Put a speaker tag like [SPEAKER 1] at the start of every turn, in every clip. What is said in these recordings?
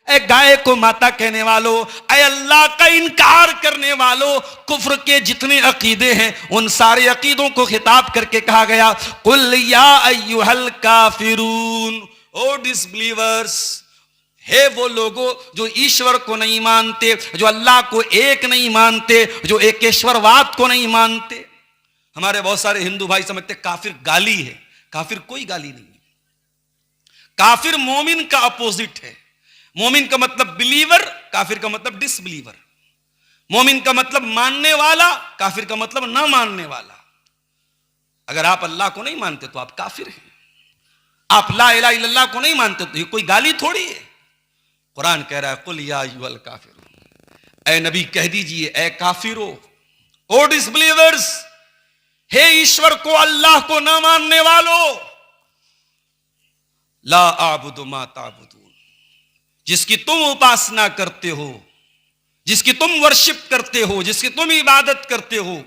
[SPEAKER 1] ए गाय को माता कहने वालों, ए अल्लाह का इनकार करने वालों, कुफ्र के जितने अकीदे हैं उन सारे अकीदों को खिताब करके कहा गया, कुल या अय्युहल काफिरून, ओ डिसबिलीवर्स, हे वो लोगों जो ईश्वर को नहीं मानते, जो अल्लाह को एक नहीं मानते, जो एकेश्वरवाद को नहीं मानते। हमारे बहुत सारे हिंदू भाई समझते काफिर गाली है। काफिर कोई गाली नहीं है। काफिर मोमिन का अपोजिट है। मोमिन का मतलब बिलीवर, काफिर का मतलब डिसबिलीवर। मोमिन का मतलब मानने वाला, काफिर का मतलब ना मानने वाला। अगर आप अल्लाह को नहीं मानते तो आप काफिर हैं। आप ला इलाहा इल्लल्लाह को नहीं मानते तो ये कोई गाली थोड़ी है। कुरान कह रहा है कुल या अय्युहल काफिरून, ए नबी कह दीजिए ए काफिरो, ओ डिसबिलीवर्स, हे ईश्वर को अल्लाह को ना मानने वालों, ला आबुदु मा ताबुदून, जिसकी तुम उपासना करते हो, जिसकी तुम वर्शिप करते हो, जिसकी तुम इबादत करते हो,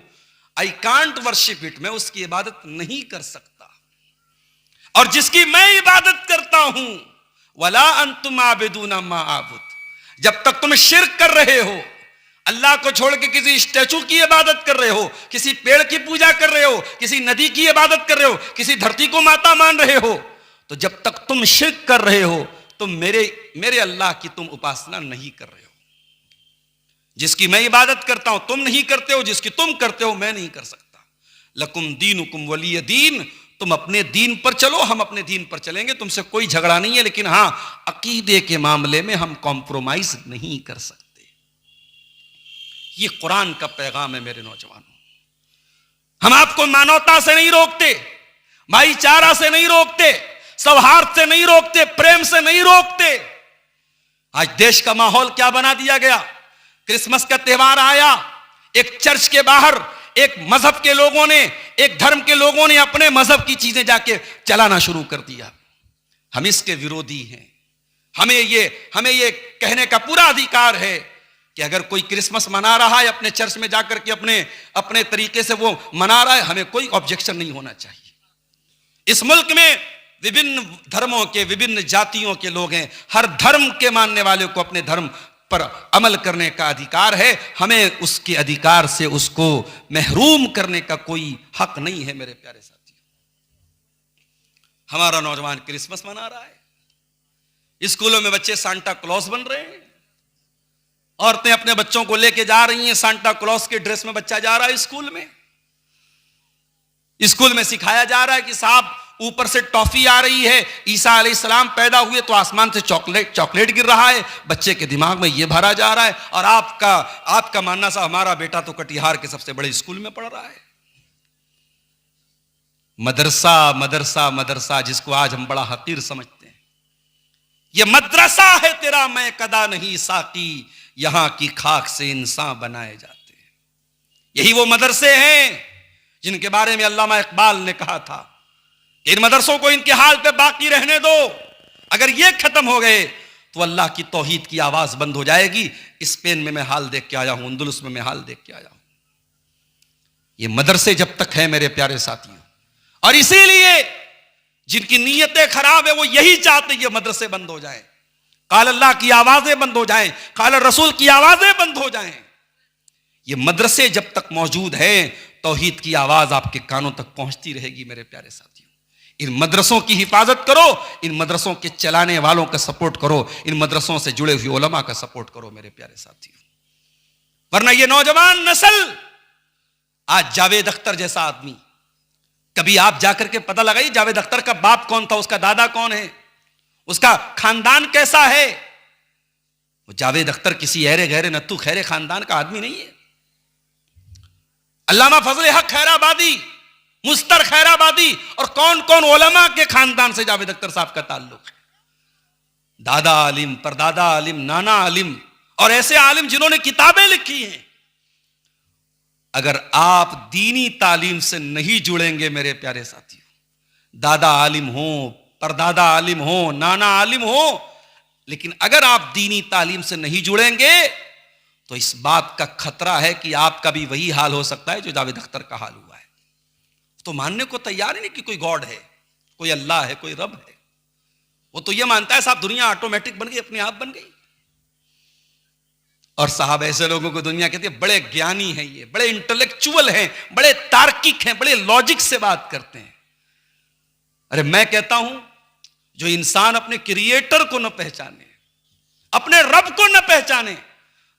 [SPEAKER 1] आई कांट वर्शिप इट, मैं उसकी इबादत नहीं कर सकता। और जिसकी मैं इबादत करता हूं, वला अंतुम आबिदूना मा आबुद, जब तक तुम शिर्क कर रहे हो, अल्लाह को छोड़ के किसी स्टैचू की इबादत कर रहे हो, किसी पेड़ की पूजा कर रहे हो, किसी नदी की इबादत कर रहे हो, किसी धरती को माता मान रहे हो, तो जब तक तुम शिर्क कर रहे हो तुम मेरे अल्लाह की तुम उपासना नहीं कर रहे हो। जिसकी मैं इबादत करता हूं तुम नहीं करते हो, जिसकी तुम करते हो मैं नहीं कर सकता। लकुम दीनुकुम वलिय दीन, तुम अपने दीन पर चलो, हम अपने दीन पर चलेंगे, तुमसे कोई झगड़ा नहीं है, लेकिन हां अकीदे के मामले में हम कॉम्प्रोमाइज नहीं कर सकते। ये कुरान का पैगाम है मेरे नौजवानों। हम आपको मानवता से नहीं रोकते, भाईचारा से नहीं रोकते, सौहार्द से नहीं रोकते, प्रेम से नहीं रोकते। आज देश का माहौल क्या बना दिया गया। क्रिसमस का त्योहार आया, एक चर्च के बाहर एक मजहब के लोगों ने, एक धर्म के लोगों ने अपने मजहब की चीजें जाके चलाना शुरू कर दिया। हम इसके विरोधी हैं। हमें ये कहने का पूरा अधिकार है कि अगर कोई क्रिसमस मना रहा है अपने चर्च में जाकर के अपने तरीके से वो मना रहा है, हमें कोई ऑब्जेक्शन नहीं होना चाहिए। इस मुल्क में विभिन्न धर्मों के, विभिन्न जातियों के लोग हैं। हर धर्म के मानने वाले को अपने धर्म पर अमल करने का अधिकार है। हमें उसके अधिकार से उसको महरूम करने का कोई हक नहीं है। मेरे प्यारे साथियों, हमारा नौजवान क्रिसमस मना रहा है, स्कूलों में बच्चे सांता क्लॉस बन रहे हैं, औरतें अपने बच्चों को लेके जा रही हैं, सांता क्लॉस के ड्रेस में बच्चा जा रहा है स्कूल में। स्कूल में सिखाया जा रहा है कि साहब ऊपर से टॉफी आ रही है, ईसा अलैहिस्सलाम पैदा हुए तो आसमान से चॉकलेट गिर रहा है, बच्चे के दिमाग में यह भरा जा रहा है। और आपका मानना सा हमारा बेटा तो कटिहार के सबसे बड़े स्कूल में पढ़ रहा है। मदरसा मदरसा मदरसा, जिसको आज हम बड़ा हकीर समझते हैं। यह मदरसा है तेरा, मैं कदा नहीं साकी, यहां की खाक से इंसान बनाए जाते हैं। यही वो मदरसे हैं जिनके बारे में अल्लामा इकबाल ने कहा था कि इन मदरसों को इनके हाल पे बाकी रहने दो, अगर ये खत्म हो गए तो अल्लाह की तौहीद की आवाज बंद हो जाएगी। स्पेन में मैं हाल देख के आया हूं, अंदलुस में मैं हाल देख के आया हूं। ये मदरसे जब तक है मेरे प्यारे साथियों, और इसीलिए जिनकी नीयतें खराब है वो यही चाहते ये मदरसे बंद हो जाएं, काल अल्लाह की आवाजें बंद हो जाएं, काल रसूल की आवाजें बंद हो जाएं। ये मदरसे जब तक मौजूद है तौहीद की आवाज आपके कानों तक पहुंचती रहेगी। मेरे प्यारे साथियों, इन मदरसों की हिफाजत करो, इन मदरसों के चलाने वालों का सपोर्ट करो, इन मदरसों से जुड़े हुए उलमा का सपोर्ट करो मेरे प्यारे साथियों। वरना ये नौजवान नस्ल, आज जावेद अख्तर जैसा आदमी, कभी आप जाकर के पता लगाइए जावेद अख्तर का बाप कौन था, उसका दादा कौन है, उसका खानदान कैसा है। वो जावेद अख्तर किसी ऐरे गहरे नत्थु खैरे खानदान का आदमी नहीं है। अल्लामा फजल हक खैराबादी, मुस्तर खैराबादी और कौन कौन उलमा के खानदान से जावेद अख्तर साहब का ताल्लुक है। दादा आलिम, परदादा आलिम, नाना आलिम, और ऐसे आलिम जिन्होंने किताबें लिखी हैं। अगर आप दीनी तालीम से नहीं जुड़ेंगे मेरे प्यारे साथियों, दादा आलिम हो, परदादा आलिम हो, नाना आलिम हो, लेकिन अगर आप दीनी तालीम से नहीं जुड़ेंगे तो इस बात का खतरा है कि आपका भी वही हाल हो सकता है जो जावेद अख्तर का हाल हुआ है। तो मानने को तैयार ही नहीं कि कोई गॉड है, कोई अल्लाह है, कोई रब है। वो तो ये मानता है साहब दुनिया ऑटोमेटिक बन गई, अपने आप बन गई। और साहब ऐसे लोगों को दुनिया कहती है बड़े ज्ञानी हैं, ये बड़े इंटेलेक्चुअल हैं, बड़े तार्किक हैं, बड़े लॉजिक से बात करते हैं। अरे मैं कहता हूं जो इंसान अपने क्रिएटर को न पहचाने, अपने रब को न पहचाने,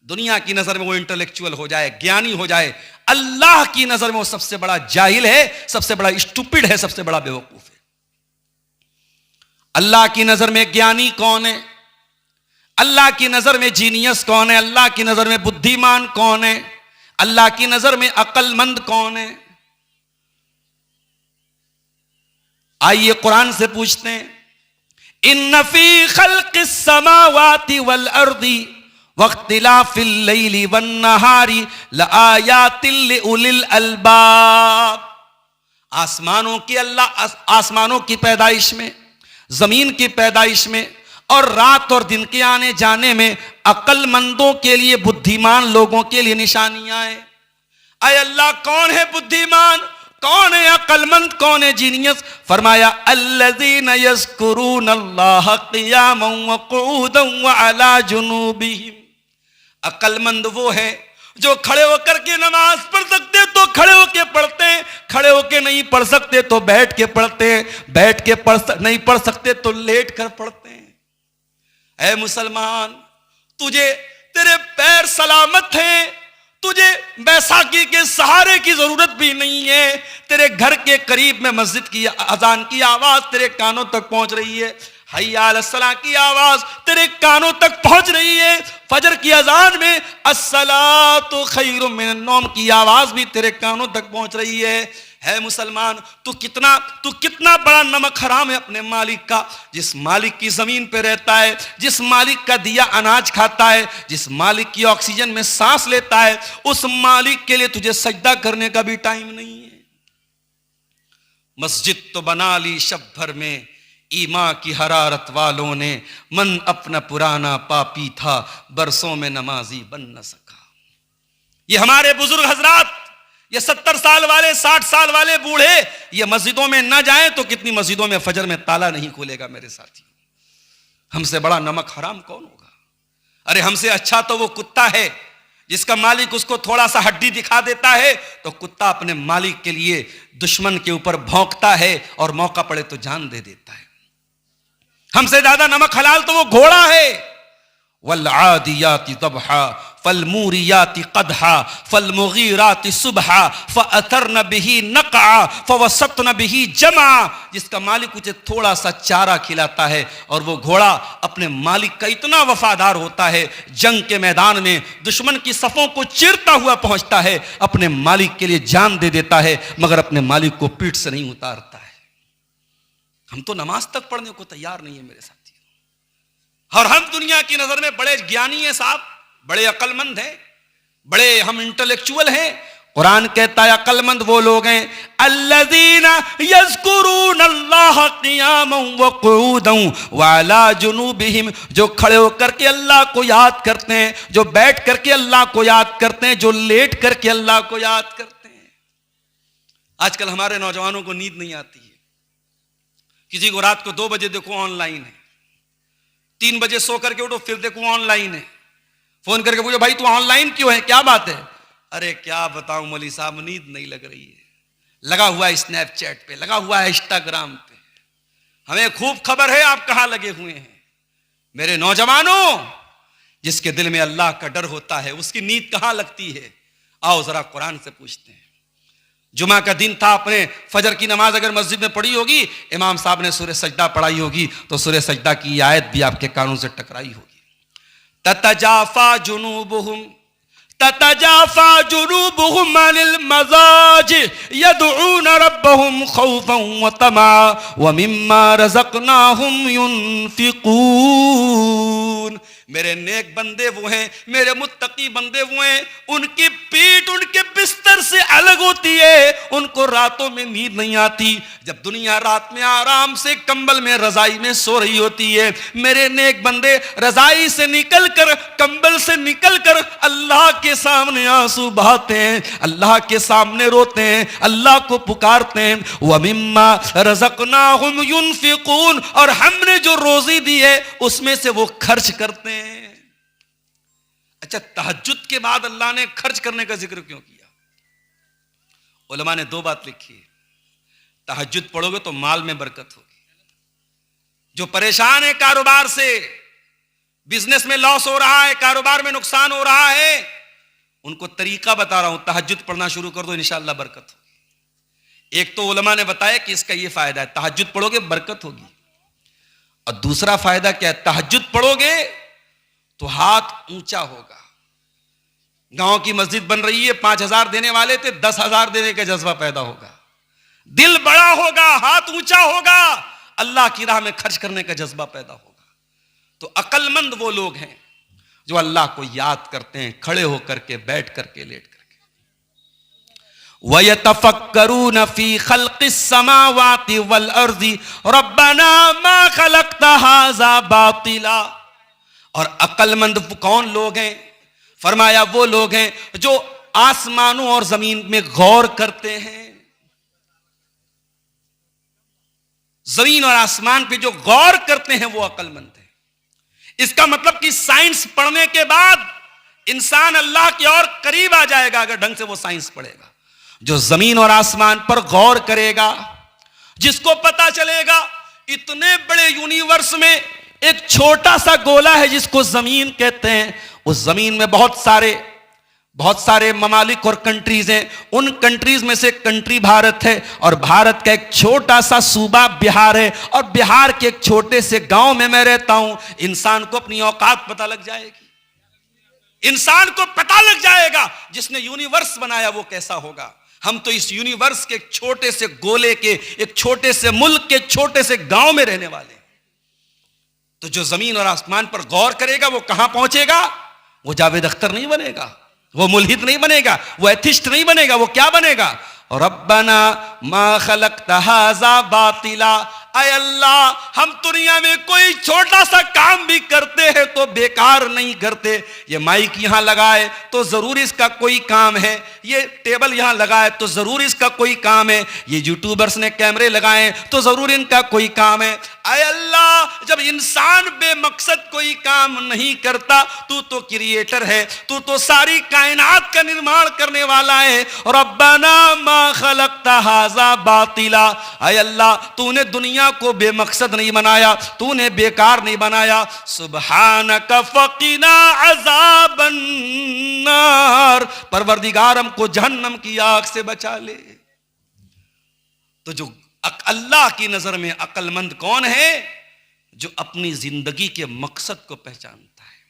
[SPEAKER 1] दुनिया की नजर में वो इंटेलेक्चुअल हो जाए, ज्ञानी हो जाए, अल्लाह की नजर में वो सबसे बड़ा जाहिल है, सबसे बड़ा स्टूपिड है, सबसे बड़ा बेवकूफ है। अल्लाह की नजर में ज्ञानी कौन है? अल्लाह की नजर में जीनियस कौन है? अल्लाह की नजर में बुद्धिमान कौन है? अल्लाह की नजर में अक्लमंद कौन है? आइए कुरान से पूछते हैं, इन्न फी खल्क़िस समावाति वल अर्दी वख्तिलाफिल लैली वन नहारी लआयातिल लिउलिल अलबाब। आसमानों की पैदाइश में, जमीन की पैदाइश में और रात और दिन के आने जाने में अक्लमंदों के लिए, बुद्धिमान लोगों के लिए निशानियां हैं। अय अल्लाह, कौन है बुद्धिमान, कौन है अक्लमंद, कौन है जीनियस? फरमाया अल्लज़ीना यज़्कुरूनल्लाह क़ियामन व क़ुऊदन व अला जुनूबिहिम। अक्लमंद वो है जो खड़े होकर के नमाज पढ़ सकते तो खड़े होके पढ़ते हैं, खड़े होके नहीं पढ़ सकते तो बैठ के पढ़ते हैं, बैठ के नहीं पढ़ सकते तो लेट कर पढ़ते हैं। ऐ मुसलमान, तुझे तेरे पैर सलामत हैं, तुझे बैसाखी के सहारे की जरूरत भी नहीं है। तेरे घर के करीब में मस्जिद की अजान की आवाज तेरे कानों तक पहुंच रही है, हय्या अलस सलाह की आवाज तेरे कानों तक पहुंच रही है, फजर की अजान में अस्सलातु खैरुम मिनन नौम की आवाज भी तेरे कानों तक पहुंच रही है मुसलमान, तू कितना बड़ा नमक हराम है अपने मालिक का, जिस मालिक की जमीन पे रहता है, जिस मालिक का दिया अनाज खाता है, जिस मालिक की ऑक्सीजन में सांस लेता है, उस मालिक के लिए तुझे सजदा करने का भी टाइम नहीं है। मस्जिद तो बना ली शब भर में ईमा की हरारत वालों ने, मन अपना पुराना पापी था, बरसों में नमाजी बन न सका। ये हमारे बुजुर्ग हजरात, ये 70 साल वाले, 60 साल वाले बूढ़े, ये मस्जिदों में ना जाएं तो कितनी मस्जिदों में फजर में ताला नहीं खुलेगा मेरे साथियों। हमसे बड़ा नमक हराम कौन होगा? अरे हमसे अच्छा तो वो कुत्ता है जिसका मालिक उसको थोड़ा सा हड्डी दिखा देता है तो कुत्ता अपने मालिक के लिए दुश्मन के ऊपर भौंकता है और मौका पड़े तो जान दे देता है। हमसे ज्यादा नमक हलाल तो वो घोड़ा है। वल आदियाति दबहा फलमूरियाति कदहा फलमुगीराति सुबहा फअथरन बिही नक़आ फवसतन बिही जमा। जिसका मालिक उसे थोड़ा सा चारा खिलाता है और वो घोड़ा अपने मालिक का इतना वफादार होता है, जंग के मैदान में दुश्मन की सफों को चीरता हुआ पहुंचता है, अपने मालिक के लिए जान दे देता है, मगर अपने मालिक को पीठ से नहीं उतारता है। हम तो नमाज तक पढ़ने को तैयार नहीं है मेरे साथियों, और हम दुनिया की नजर में बड़े ज्ञानी हैं साहब, बड़े अक्लमंद हैं, बड़े हम इंटेलेक्चुअल हैं। कुरान कहता है अक्लमंद वो लोग हैं अल्लज़ीना यज़्कुरूनल्लाह क़ियामन व क़ुऊदन व अला जुनूबिहिम, जो खड़े होकर के अल्लाह को याद करते हैं, जो बैठ करके अल्लाह को याद करते हैं, जो लेट करके अल्लाह को याद करते हैं। आजकल हमारे नौजवानों को नींद नहीं आती है, किसी को रात को 2 बजे देखो ऑनलाइन है, 3 बजे सो करके उठो फिर देखो ऑनलाइन है, फोन करके पूछो भाई तू ऑनलाइन क्यों है, क्या बात है? अरे क्या बताऊं मौलवी साहब, नींद नहीं लग रही है, लगा हुआ है स्नैपचैट पे, लगा हुआ है इंस्टाग्राम पे, हमें खूब खबर है आप कहां लगे हुए हैं। मेरे नौजवानों, जिसके दिल में अल्लाह का डर होता है उसकी नींद कहां लगती है? आओ जरा कुरान से पूछते हैं। जुमा का दिन था, अपने फजर की नमाज अगर मस्जिद में पढ़ी होगी, इमाम साहब ने सूरह सजदा पढ़ाई होगी तो सूरह सजदा की आयत भी आपके कानों से टकराई होगी। ततजाफा जुनूबुहुम अनिल मजाज यदऊन रब्बहुम खौफन व तमा व मिम्मा रज़क़नाहुम युनफिकून। मेरे नेक बंदे वो हैं, मेरे मुत्तकी बंदे वो हैं, उनकी पीठ उनके बिस्तर से अलग होती है, उनको रातों में नींद नहीं आती। जब दुनिया रात में आराम से कंबल में रजाई में सो रही होती है, मेरे नेक बंदे रजाई से निकल कर, कंबल से निकल कर अल्लाह के सामने आंसू बहाते हैं, अल्लाह के सामने रोते हैं, अल्लाह को पुकारते हैं। व मिम्मा रज़क़नाहुम युनफिकून, और हमने जो रोजी दी है उसमें से वो खर्च करते हैं। अच्छा, तहज्जुद के बाद अल्लाह ने खर्च करने का जिक्र क्यों किया? उलमा ने दो बात लिखी है। तहज्जुद पढ़ोगे तो माल में बरकत होगी। जो परेशान है कारोबार से, बिजनेस में लॉस हो रहा है, कारोबार में नुकसान हो रहा है, उनको तरीका बता रहा हूं, तहज्जुद पढ़ना शुरू कर दो, इंशाअल्लाह बरकत होगी। एक तो उलमा ने बताया कि इसका यह फायदा है, तहज्जुद पढ़ोगे बरकत होगी। और दूसरा फायदा क्या है? तहज्जुद पढ़ोगे तो हाथ ऊंचा होगा। गांव की मस्जिद बन रही है, 5,000 देने वाले थे, 10,000 देने का जज्बा पैदा होगा। दिल बड़ा होगा, हाथ ऊंचा होगा, अल्लाह की राह में खर्च करने का जज्बा पैदा होगा। तो अक्लमंद वो लोग हैं जो अल्लाह को याद करते हैं, खड़े होकर के, बैठ करके, लेट करके। वयतफक्करून फी खल्क़िस समावाति वल अर्ज़ि रब्बना मा खलक़्त हाज़ा बातिला। और अक्लमंद कौन लोग हैं? फरमाया वो लोग हैं जो आसमानों और जमीन में गौर करते हैं। जमीन और आसमान पे जो गौर करते हैं वो अक्लमंद है। इसका मतलब कि साइंस पढ़ने के बाद इंसान अल्लाह के और करीब आ जाएगा अगर ढंग से वो साइंस पढ़ेगा। जो जमीन और आसमान पर गौर करेगा, जिसको पता चलेगा इतने बड़े यूनिवर्स में एक छोटा सा गोला है जिसको जमीन कहते हैं, उस जमीन में बहुत सारे ममालिक और कंट्रीज हैं। उन कंट्रीज में से कंट्री भारत है, और भारत का एक छोटा सा सूबा बिहार है, और बिहार के एक छोटे से गांव में मैं रहता हूं। इंसान को अपनी औकात पता लग जाएगी, इंसान को पता लग जाएगा जिसने यूनिवर्स बनाया वो कैसा होगा। हम तो इस यूनिवर्स के एक छोटे से गोले के, एक छोटे से मुल्क के छोटे से गांव में रहने वाले हैं। तो जो जमीन और आसमान पर गौर करेगा वो कहां पहुंचेगा? वो जावेद अख्तर नहीं बनेगा, वो मुल्हिद नहीं बनेगा, वो एथिस्ट नहीं बनेगा, वो क्या बनेगा? रब्बना मा खलक़्त हाज़ा बातिला। अय अल्लाह, हम दुनिया में कोई छोटा सा काम भी करते हैं तो बेकार नहीं करते। ये माइक यहां लगाए तो जरूर इसका कोई काम है, ये टेबल यहां लगाए तो जरूर इसका कोई काम है, ये यूट्यूबर्स ने कैमरे लगाए तो जरूर इनका कोई काम है। अय अल्लाह, जब इंसान बेमकसद कोई काम नहीं करता, तू तो क्रिएटर है, तू तो सारी कायनात का निर्माण करने वाला है। रब्बना मा खलक़्त हाज़ा बातिला। अय अल्लाह, तूने दुनिया को बेमकसद नहीं बनाया, तूने बेकार नहीं बनाया। सुब्हानक फ़क़िना अज़ाबन नार। परवरदिगार हमको जहन्नम की आग से बचा ले। तो जो अल्लाह की नजर में अक्लमंद कौन है? जो अपनी जिंदगी के मकसद को पहचानता है,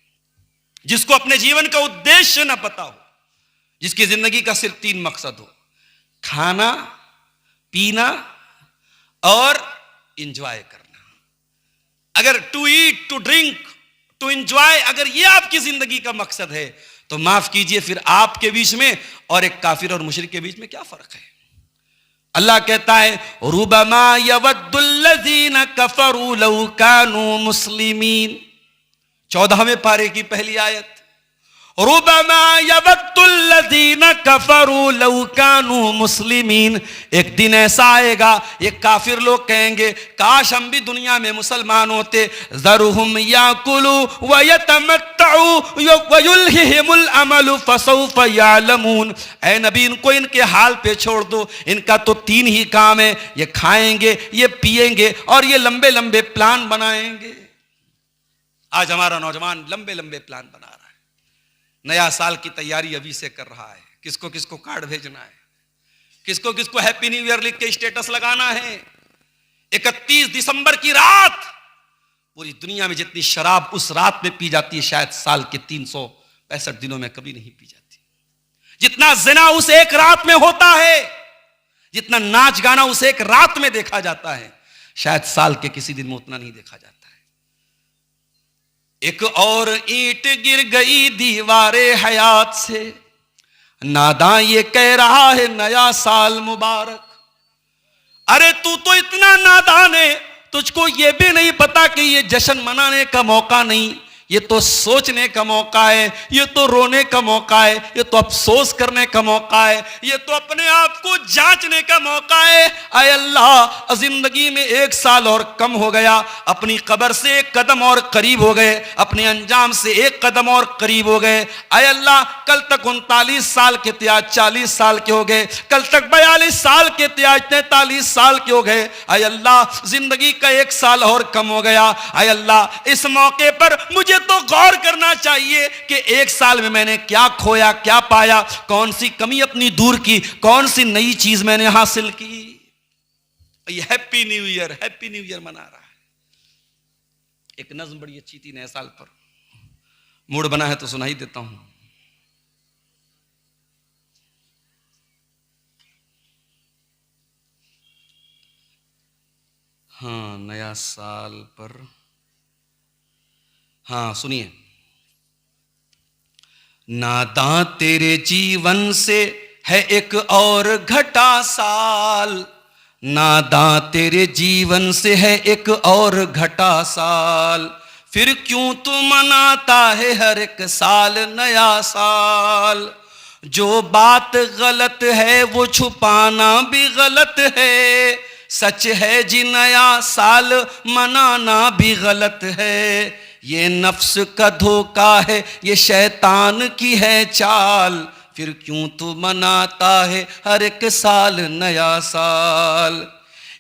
[SPEAKER 1] जिसको अपने जीवन का उद्देश्य ना पता हो, जिसकी जिंदगी का सिर्फ 3 मकसद हो, खाना, पीना और इंजॉय करना। अगर to eat, to drink, to enjoy, अगर ये आपकी जिंदगी का मकसद है तो माफ कीजिए, फिर आपके बीच में और एक काफिर और मुशरिक के बीच में क्या फर्क है? अल्लाह कहता है रुबमा यवद्दुल्लज़ीना कफरू लौ कानू मुस्लिमीन, 14वें पारे की पहली आयत। रुबमा यवद्दुल्लज़ीना कफरू लौ कानू मुस्लिमीन। एक दिन ऐसा आएगा, ये काफिर लोग कहेंगे काश हम भी दुनिया में मुसलमान होते। ज़रुहुम याकुलू व यतमत्तउ व युल्हिहिमुल अमलु फसौफ यालमून। ऐ नबी, इनको इनके हाल पे छोड़ दो, इनका तो 3 ही काम है, ये खाएंगे, ये पिएंगे और ये लंबे लंबे प्लान बनाएंगे। आज हमारा नौजवान लंबे लंबे प्लान बना रहा है, नया साल की तैयारी अभी से कर रहा है, किसको किसको कार्ड भेजना है, किसको किसको हैप्पी न्यू ईयर लिख के स्टेटस लगाना है। 31 दिसंबर की रात पूरी दुनिया में जितनी शराब उस रात में पी जाती है, शायद साल के 365 दिनों में कभी नहीं पी जाती। जितना जिना उस एक रात में होता है, जितना नाच गाना उस एक रात में देखा जाता है, शायद साल के किसी दिन में उतना नहीं देखा जाता है। एक और ईंट गिर गई दीवारे हयात से, नादां ये कह रहा है नया साल मुबारक। अरे तू तो इतना नादान है, तुझको ये भी नहीं पता कि ये जश्न मनाने का मौका नहीं, ये तो सोचने का मौका है, ये तो रोने का मौका है, ये तो अफसोस करने का मौका है, ये तो अपने आप को जांचने का मौका है। आय अल्लाह, जिंदगी में 1 साल और कम हो गया, अपनी कब्र से 1 कदम और करीब हो गए, अपने अंजाम से 1 कदम और करीब हो गए। आय अल्लाह, कल तक 39 साल के थे, आज 40 साल के हो गए, कल तक 42 साल के थे, आज 43 साल के हो गए। आय अल्लाह, जिंदगी का 1 साल और कम हो गया। आय अल्लाह, इस मौके पर मुझे तो गौर करना चाहिए कि 1 साल में मैंने क्या खोया, क्या पाया, कौन सी कमी अपनी दूर की, कौन सी नई चीज मैंने हासिल की। ये हैप्पी न्यू ईयर मना रहा है। एक नज्म बड़ी अच्छी थी नए साल पर, मूड बना है तो सुनाई देता हूं। हाँ, नया साल पर, हाँ सुनिए। नादां तेरे जीवन से है एक और घटा साल, नादां तेरे जीवन से है एक और घटा साल, फिर क्यों तू मनाता है हर एक साल नया साल। जो बात गलत है वो छुपाना भी गलत है, सच है जी नया साल मनाना भी गलत है। ये नफ्स का धोखा है, ये शैतान की है चाल, फिर क्यों तू मनाता है हर एक साल नया साल।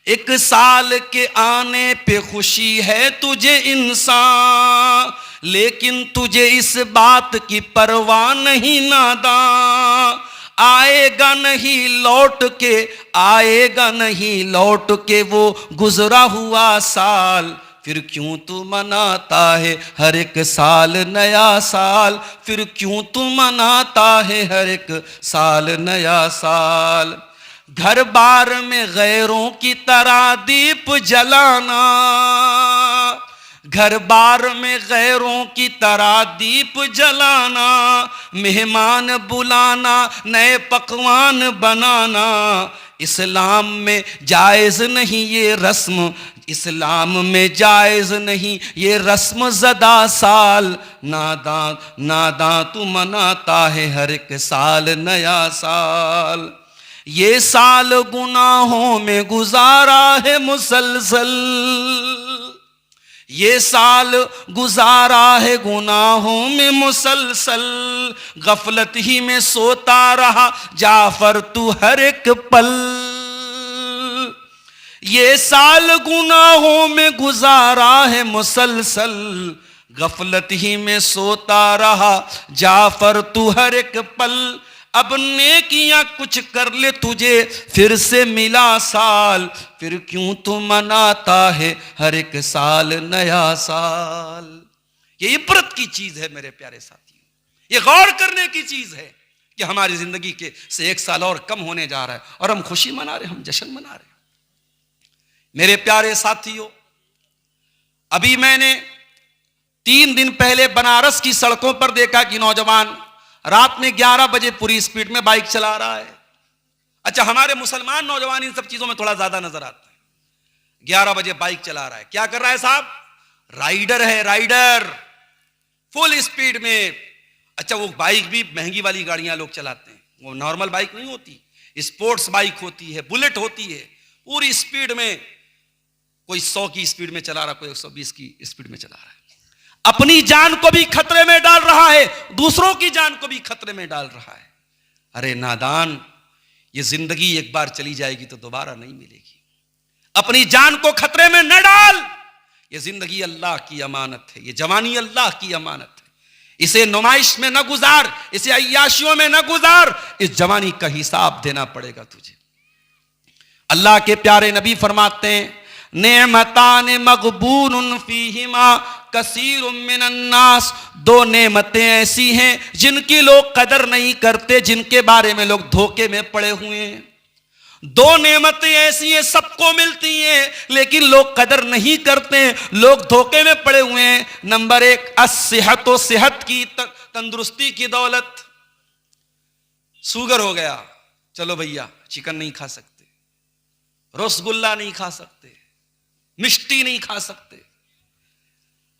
[SPEAKER 1] 1 साल के आने पे खुशी है तुझे इंसान, लेकिन तुझे इस बात की परवाह नहीं नादां। आएगा नहीं लौट के, आएगा नहीं लौट के वो गुजरा हुआ साल, फिर क्यों तू मनाता है हर एक साल नया साल, फिर क्यों तू मनाता है हर एक साल नया साल। घर बार में गैरों की तरह दीप जलाना, घर बार में गैरों की तरह दीप जलाना, मेहमान बुलाना, नए पकवान बनाना, इस्लाम में जायज़ नहीं ये रस्म, इस्लाम में जायज़ नहीं ये रस्म ज़दा साल। नादां नादां तू मनाता है हर एक साल नया साल। ये साल गुनाहों में गुजारा है मुसलसल, ये साल गुजारा है गुनाहों में मुसलसल, गफलत ही में सोता रहा जाफर तू हर एक पल। ये साल गुनाहों में गुजारा है मुसलसल, गफलत ही में सोता रहा जाफर तू हर एक पल। अब नेकियां कुछ कर ले तुझे फिर से मिला साल, फिर क्यों तू मनाता है हर एक साल नया साल। ये इबरत की चीज है मेरे प्यारे साथियों, ये गौर करने की चीज है कि हमारी जिंदगी के से 1 साल और कम होने जा रहा है और हम खुशी मना रहे, हम जश्न मना रहे। मेरे प्यारे साथियों, अभी मैंने 3 दिन पहले बनारस की सड़कों पर देखा कि नौजवान रात में 11 बजे पूरी स्पीड में बाइक चला रहा है। अच्छा, हमारे मुसलमान नौजवान इन सब चीजों में थोड़ा ज्यादा नजर आता है। 11 बजे बाइक चला रहा है, क्या कर रहा है साहब? राइडर है, राइडर, फुल स्पीड में। अच्छा, वो बाइक भी महंगी वाली गाड़ियां लोग चलाते हैं, वो नॉर्मल बाइक नहीं होती, स्पोर्ट्स बाइक होती है, बुलेट होती है। पूरी स्पीड में, कोई 100 की स्पीड में चला रहा, कोई 120 की स्पीड में चला रहा है। अपनी जान को भी खतरे में डाल रहा है, दूसरों की जान को भी खतरे में डाल रहा है। अरे नादान, ये जिंदगी एक बार चली जाएगी तो दोबारा नहीं मिलेगी। अपनी जान को खतरे में न डाल। ये जिंदगी अल्लाह की अमानत है, ये जवानी अल्लाह की अमानत है। इसे नुमाइश में न गुजार, इसे अय्याशियों में न गुजार, इस जवानी का हिसाब देना पड़ेगा तुझे। अल्लाह के प्यारे नबी फरमाते हैं, नेमतान मगबूनुन फीहिमा कसीरुम मिनन नास। 2 नेमतें ऐसी हैं जिनकी लोग कदर नहीं करते, जिनके बारे में लोग धोखे में पड़े हुए हैं। 2 नेमतें ऐसी हैं, सबको मिलती हैं लेकिन लोग कदर नहीं करते, लोग धोखे में पड़े हुए हैं। नंबर 1 अस्सेहत, सेहत की, तंदुरुस्ती की दौलत। शुगर हो गया, चलो भैया चिकन नहीं खा सकते, रसगुल्ला नहीं खा सकते, मिष्टी नहीं खा सकते।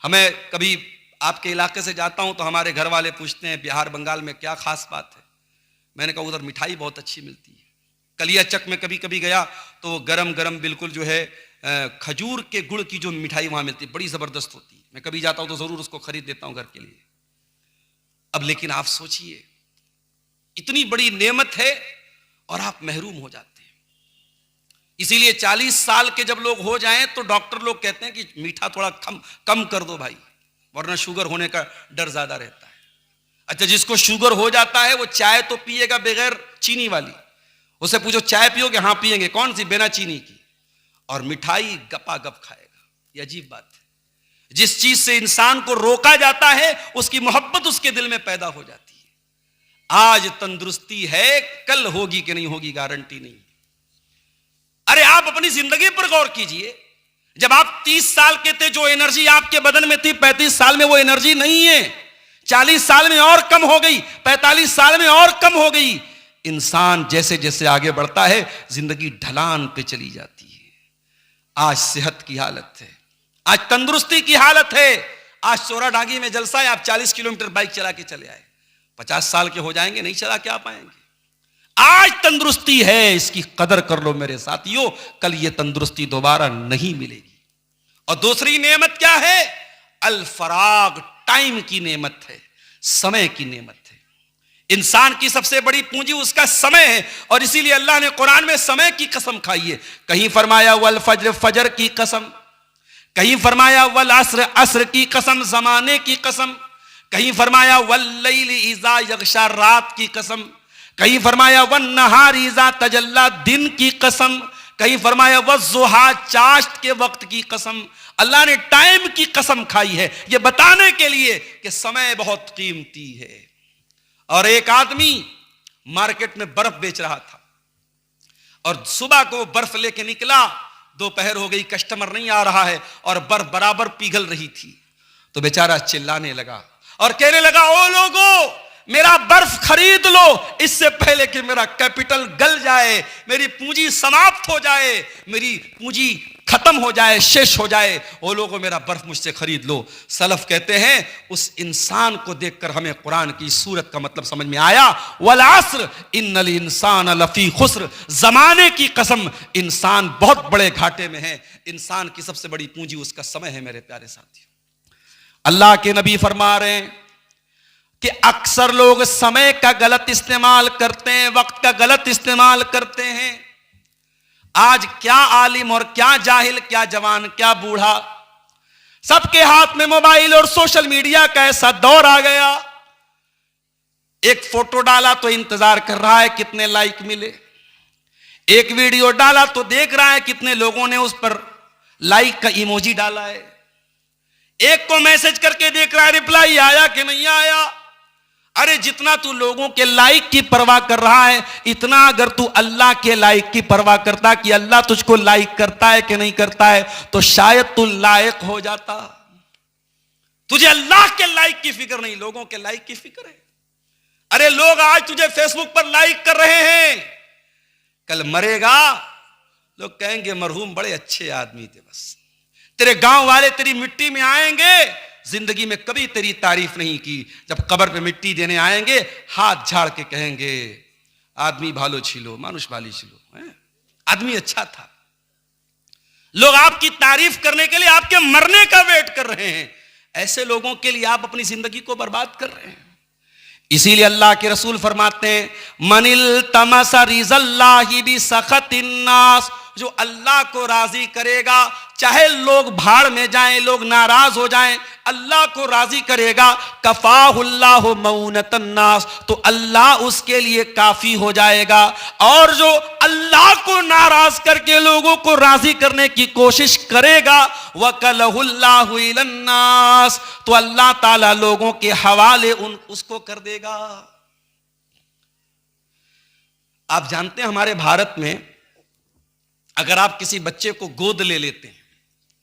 [SPEAKER 1] हमें कभी आपके इलाके से जाता हूं तो हमारे घर वाले पूछते हैं बिहार बंगाल में क्या खास बात है। मैंने कहा उधर मिठाई बहुत अच्छी मिलती है। कलियाचक में कभी कभी गया तो गरम गरम बिल्कुल जो है खजूर के गुड़ की जो मिठाई वहां मिलती है बड़ी जबरदस्त होती है। मैं कभी जाता हूं तो जरूर उसको खरीद देता हूं घर के लिए। अब लेकिन आप सोचिए इतनी बड़ी नेमत है और आप महरूम हो जाते हैं। इसीलिए 40 साल के जब लोग हो जाएं तो डॉक्टर लोग कहते हैं कि मीठा थोड़ा कम कर दो भाई, वरना शुगर होने का डर ज्यादा रहता है। अच्छा, जिसको शुगर हो जाता है वो चाय तो पिएगा बगैर चीनी वाली, उसे पूछो चाय पियोगे? हाँ पिएंगे। कौन सी? बिना चीनी की। और मिठाई गपागप खाएगा। ये अजीब बात है। जिस चीज से इंसान को रोका जाता है उसकी मोहब्बत उसके दिल में पैदा हो जाती है। आज तंदुरुस्ती है, कल होगी कि नहीं होगी गारंटी नहीं। अरे आप अपनी जिंदगी पर गौर कीजिए। जब आप 30 साल के थे जो एनर्जी आपके बदन में थी 35 साल में वो एनर्जी नहीं है। 40 साल में और कम हो गई, 45 साल में और कम हो गई। इंसान जैसे जैसे आगे बढ़ता है जिंदगी ढलान पे चली जाती है। आज सेहत की हालत है, आज तंदुरुस्ती की हालत है। आज चोराडांगी में जलसा है, आप 40 किलोमीटर बाइक चला के चले आए। 50 साल के हो जाएंगे, नहीं चला के आ पाएंगे। आज तंदुरुस्ती है, इसकी कदर कर लो मेरे साथियों, कल ये तंदुरुस्ती दोबारा नहीं मिलेगी। और दूसरी नेमत क्या है? अल फराग, टाइम की नेमत है, समय की नेमत है। इंसान की सबसे बड़ी पूंजी उसका समय है और इसीलिए अल्लाह ने कुरान में समय की कसम खाई है। कहीं फरमाया वल फज्र, फजर की कसम, कहीं फरमाया वल अस्र, अस्र की कसम, जमाने की कसम, कहीं फरमाया वल लैल इज़ा यग़शा, रात की कसम, कहीं फरमाया वन नहार इज़ा तजल्ला, दिन की कसम, कहीं फरमाया वज़्ज़ुहा, चाश्त के वक्त की कसम। अल्लाह ने टाइम की कसम खाई है यह बताने के लिए कि समय बहुत कीमती है। और एक आदमी मार्केट में बर्फ बेच रहा था और सुबह को बर्फ लेके निकला, दोपहर हो गई, कस्टमर नहीं आ रहा है और बर्फ बराबर पिघल रही थी। तो बेचारा चिल्लाने लगा और कहने लगा, ओ लोगों, मेरा बर्फ खरीद लो इससे पहले कि मेरा कैपिटल गल जाए, मेरी पूंजी समाप्त हो जाए, मेरी पूंजी खत्म हो जाए, शेष हो जाए। वो लोगों, मेरा बर्फ मुझसे खरीद लो। सलफ कहते हैं उस इंसान को देखकर हमें कुरान की सूरत का मतलब समझ में आया। वल अस्र इन्नल इंसान लफी खुस्र, जमाने की कसम, इंसान बहुत बड़े घाटे में है। इंसान की सबसे बड़ी पूंजी उसका समय है। मेरे प्यारे साथियों, अल्लाह के नबी फरमा रहे हैं कि अक्सर लोग समय का गलत इस्तेमाल करते हैं, वक्त का गलत इस्तेमाल करते हैं। आज क्या आलिम और क्या जाहिल, क्या जवान, क्या बूढ़ा, सबके हाथ में मोबाइल और सोशल मीडिया का ऐसा दौर आ गया। एक फोटो डाला तो इंतजार कर रहा है कितने लाइक मिले, एक वीडियो डाला तो देख रहा है कितने लोगों ने उस पर लाइक का इमोजी डाला है, एक को मैसेज करके देख रहा है रिप्लाई आया कि नहीं आया। अरे जितना तू लोगों के लाइक की परवाह कर रहा है, इतना अगर तू अल्लाह के लाइक की परवाह करता कि अल्लाह तुझको लाइक करता है कि नहीं करता है, तो शायद तू लायक हो जाता। तुझे अल्लाह के लाइक की फिक्र नहीं, लोगों के लाइक की फिक्र है। अरे लोग आज तुझे फेसबुक पर लाइक कर रहे हैं, कल मरेगा लोग कहेंगे मरहूम बड़े अच्छे आदमी थे। बस तेरे गांव वाले तेरी मिट्टी में आएंगे, जिंदगी में कभी तेरी तारीफ नहीं की। जब कब्र पे मिट्टी देने आएंगे हाथ झाड़ के कहेंगे आदमी भालो छिलो, मानुष भाली छिलो, आदमी अच्छा था। लोग आपकी तारीफ करने के लिए आपके मरने का वेट कर रहे हैं। ऐसे लोगों के लिए आप अपनी जिंदगी को बर्बाद कर रहे हैं। इसीलिए अल्लाह के रसूल फरमाते हैं मनिल तमसा रिज़ल्लाहि बि सखतिन नास, जो अल्लाह को राजी करेगा, चाहे लोग भाड़ में जाएं, लोग नाराज हो जाएं, अल्लाह को राजी करेगा, कफाहुल्लाहु मऊनतन नास, तो अल्लाह उसके लिए काफी हो जाएगा। और जो अल्लाह को नाराज करके लोगों को राजी करने की कोशिश करेगा, वकलहुल्लाहु इलन नास, तो अल्लाह ताला लोगों के हवाले उसको कर देगा। आप जानते हैं हमारे भारत में अगर आप किसी बच्चे को गोद ले लेते हैं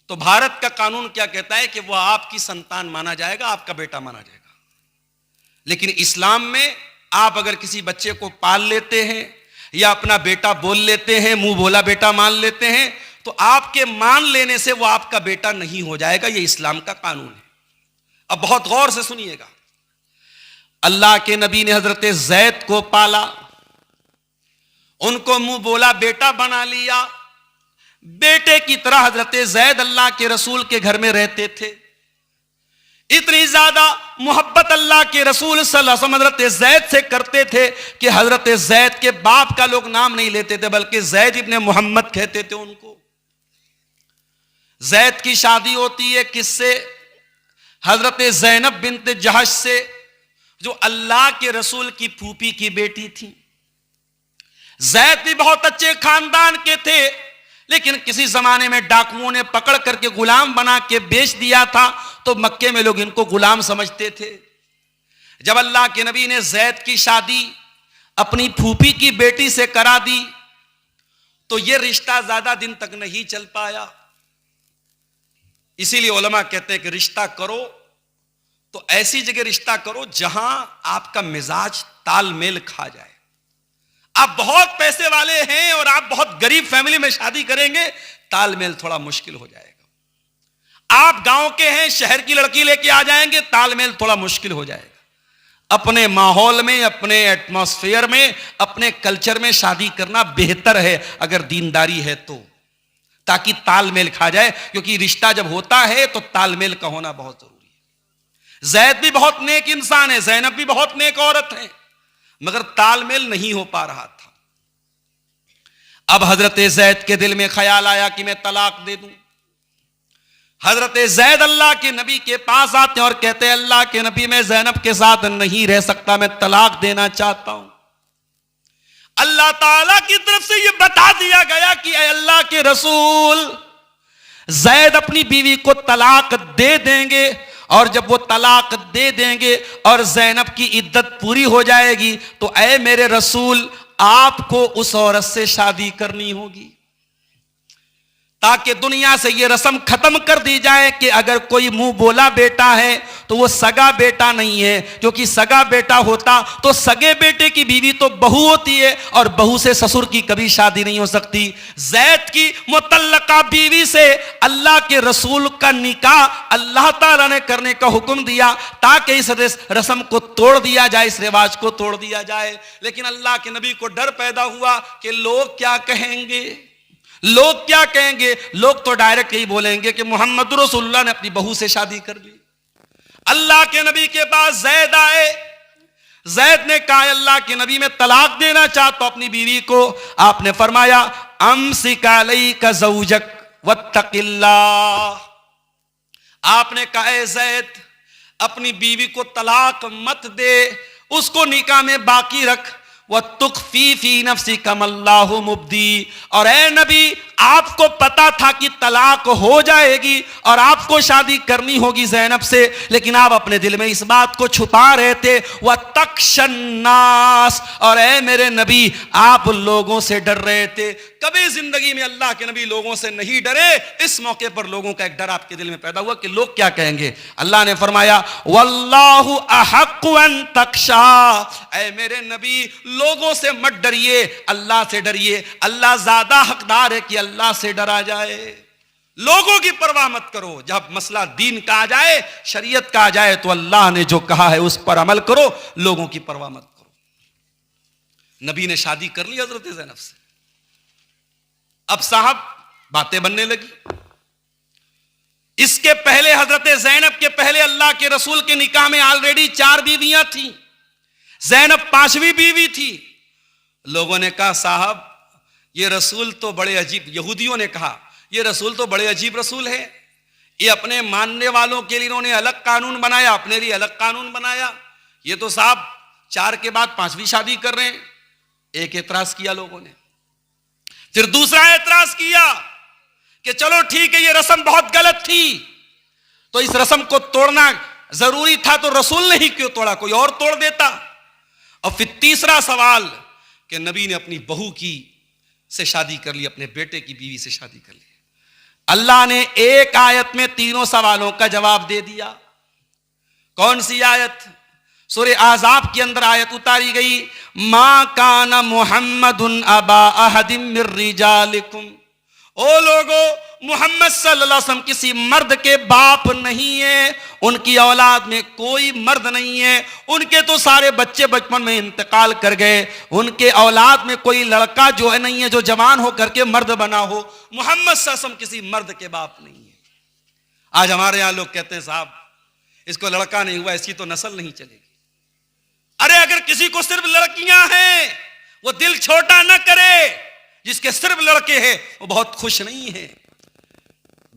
[SPEAKER 1] तो भारत का कानून क्या कहता है कि वह आपकी संतान माना जाएगा, आपका बेटा माना जाएगा। लेकिन इस्लाम में आप अगर किसी बच्चे को पाल लेते हैं या अपना बेटा बोल लेते हैं, मुंह बोला बेटा मान लेते हैं, तो आपके मान लेने से वो आपका बेटा नहीं हो जाएगा। ये इस्लाम का कानून है। अब बहुत गौर से सुनिएगा। अल्लाह के नबी ने हजरत जैद को पाला, उनको मुंह बोला बेटा बना लिया। बेटे की तरह हजरत जैद अल्लाह के रसूल के घर में रहते थे। इतनी ज्यादा मोहब्बत अल्लाह के रसूल सल्लल्लाहु अलैहि वसल्लम हजरत जैद से करते थे कि हजरत जैद के बाप का लोग नाम नहीं लेते थे, बल्कि जैद इब्ने मोहम्मद कहते थे उनको। जैद की शादी होती है किससे? हजरत ज़ैनब बिन्त जहश से, जो अल्लाह के रसूल की फूफी की बेटी थी। जैद भी बहुत अच्छे खानदान के थे, लेकिन किसी जमाने में डाकुओं ने पकड़ करके गुलाम बना के बेच दिया था, तो मक्के में लोग इनको गुलाम समझते थे। जब अल्लाह के नबी ने जैद की शादी अपनी फूफी की बेटी से करा दी, तो यह रिश्ता ज्यादा दिन तक नहीं चल पाया। इसीलिए उलमा कहते हैं कि रिश्ता करो तो ऐसी जगह रिश्ता करो जहां आपका मिजाज तालमेल खा जाए। आप बहुत पैसे वाले हैं और आप बहुत गरीब फैमिली में शादी करेंगे, तालमेल थोड़ा मुश्किल हो जाएगा। आप गांव के हैं, शहर की लड़की लेके आ जाएंगे, तालमेल थोड़ा मुश्किल हो जाएगा। अपने माहौल में, अपने एटमॉस्फेयर में, अपने कल्चर में शादी करना बेहतर है अगर दीनदारी है तो, ताकि तालमेल खा जाए। क्योंकि रिश्ता जब होता है तो तालमेल का होना बहुत जरूरी है। जैद भी बहुत नेक इंसान है, ज़ैनब भी बहुत नेक औरत है, मगर तालमेल नहीं हो पा रहा था। अब हजरत जैद के दिल में ख्याल आया कि मैं तलाक दे दूं। हजरत जैद अल्लाह के नबी के पास आते हैं और कहते हैं अल्लाह के नबी मैं ज़ैनब के साथ नहीं रह सकता, मैं तलाक देना चाहता हूं। अल्लाह ताला की तरफ से यह बता दिया गया कि अल्लाह के रसूल, जैद अपनी बीवी को तलाक दे देंगे, और जब वो तलाक दे देंगे और ज़ैनब की इद्दत पूरी हो जाएगी तो ऐ मेरे रसूल आपको उस औरत से शादी करनी होगी, ताकि दुनिया से ये रस्म खत्म कर दी जाए कि अगर कोई मुंह बोला बेटा है तो वो सगा बेटा नहीं है। क्योंकि सगा बेटा होता तो सगे बेटे की बीवी तो बहू होती है, और बहू से ससुर की कभी शादी नहीं हो सकती। जैद की मुतल्लका बीवी से अल्लाह के रसूल का निकाह अल्लाह ताला ने करने का हुक्म दिया, ताकि इस रस्म को तोड़ दिया जाए, इस रिवाज को तोड़ दिया जाए। लेकिन अल्लाह के नबी को डर पैदा हुआ कि लोग क्या कहेंगे, लोग क्या कहेंगे। लोग तो डायरेक्ट यही बोलेंगे कि मोहम्मद रसूलुल्लाह ने अपनी बहू से शादी कर ली। अल्लाह के नबी के पास जैद आए। जैद ने कहा अल्लाह के नबी मैं तलाक देना चाहता हूं अपनी बीवी को। आपने फरमाया अमसिक अलैका ज़ौजक वत्तकिल्लाह। आपने कहा जैद अपनी बीवी को तलाक मत दे, उसको निकाह में बाकी रख। वतुख्फी फी नफ्सिका मल्लाहु मुब्दी। और ए नबी आपको पता था कि तलाक हो जाएगी और आपको शादी करनी होगी ज़ैनब से, लेकिन आप अपने दिल में इस बात को छुपा रहे थे। वह तख्शन्नास, और ए मेरे नबी आप लोगों से डर रहे थे। कभी जिंदगी में अल्लाह के नबी लोगों से नहीं डरे, इस मौके पर लोगों का एक डर आपके दिल में पैदा हुआ कि लोग क्या कहेंगे। अल्लाह ने फरमाया वल्लाहु अहक्कु अन तख्शा। ऐ मेरे नबी लोगों से मत डरिए, अल्लाह से डरिए। अल्लाह ज्यादा हकदार है कि अल्लाह से डरा जाए। लोगों की परवाह मत करो। जब मसला दीन का आ जाए, शरीयत का आ जाए, तो अल्लाह ने जो कहा है उस पर अमल करो, लोगों की परवाह मत करो। नबी ने शादी कर ली हजरत ज़ैनब से। अब साहब बातें बनने लगी। इसके पहले हजरत ज़ैनब के पहले अल्लाह के रसूल के निकाह में ऑलरेडी 4 बीवियां थी, ज़ैनब 5वीं बीवी थी। लोगों ने कहा साहब ये रसूल तो बड़े अजीब, यहूदियों ने कहा ये रसूल तो बड़े अजीब रसूल है, ये अपने मानने वालों के लिए इन्होंने अलग कानून बनाया, अपने लिए अलग कानून बनाया। ये तो साहब 4 के बाद 5वीं शादी कर रहे हैं। एक एतराज किया लोगों ने। फिर दूसरा एतराज किया कि चलो ठीक है ये रस्म बहुत गलत थी, तो इस रस्म को तोड़ना जरूरी था, तो रसूल ने ही क्यों तोड़ा, कोई और तोड़ देता। और फिर तीसरा सवाल कि नबी ने अपनी बहू की से शादी कर ली, अपने बेटे की बीवी से शादी कर ली। अल्लाह ने एक आयत में तीनों सवालों का जवाब दे दिया। कौन सी आयत? सूरे आज़ाब के अंदर आयत उतारी गई, मा काना मुहम्मदुन अबा अहदिम मिर रिजालिकुम ओ लोगों, मोहम्मद सल्लल्लाहु अलैहि वसल्लम किसी मर्द के बाप नहीं है, उनकी औलाद में कोई मर्द नहीं है, उनके तो सारे बच्चे बचपन में इंतकाल कर गए, उनके औलाद में कोई लड़का जो है नहीं है जो जवान हो करके मर्द बना हो। मोहम्मद सल्लल्लाहु अलैहि वसल्लम किसी मर्द के बाप नहीं है। आज हमारे यहां लोग कहते हैं साहब इसको लड़का नहीं हुआ, इसकी तो नस्ल नहीं चलेगी। अरे अगर किसी को सिर्फ लड़कियां हैं वो दिल छोटा ना करे, जिसके सिर्फ लड़के हैं वो बहुत खुश नहीं है।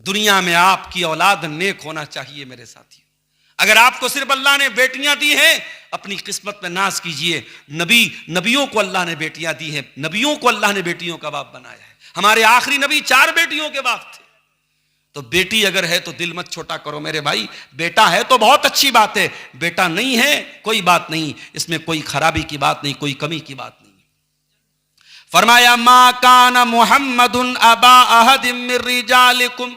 [SPEAKER 1] दुनिया में आपकी औलाद नेक होना चाहिए मेरे साथियों। अगर आपको सिर्फ अल्लाह ने बेटियां दी हैं, अपनी किस्मत में नाज कीजिए। नबियों को अल्लाह ने बेटियां दी हैं, नबियों को अल्लाह ने बेटियों का बाप बनाया है। हमारे आखिरी नबी 4 बेटियों के बाप थे। तो बेटी अगर है तो दिल मत छोटा करो मेरे भाई। बेटा है तो बहुत अच्छी बात है, बेटा नहीं है कोई बात नहीं, इसमें कोई खराबी की बात नहीं, कोई कमी की बात नहीं। फरमाया मा काना मुहम्मदुन अबा अहदिम मिन रिजालिकुम,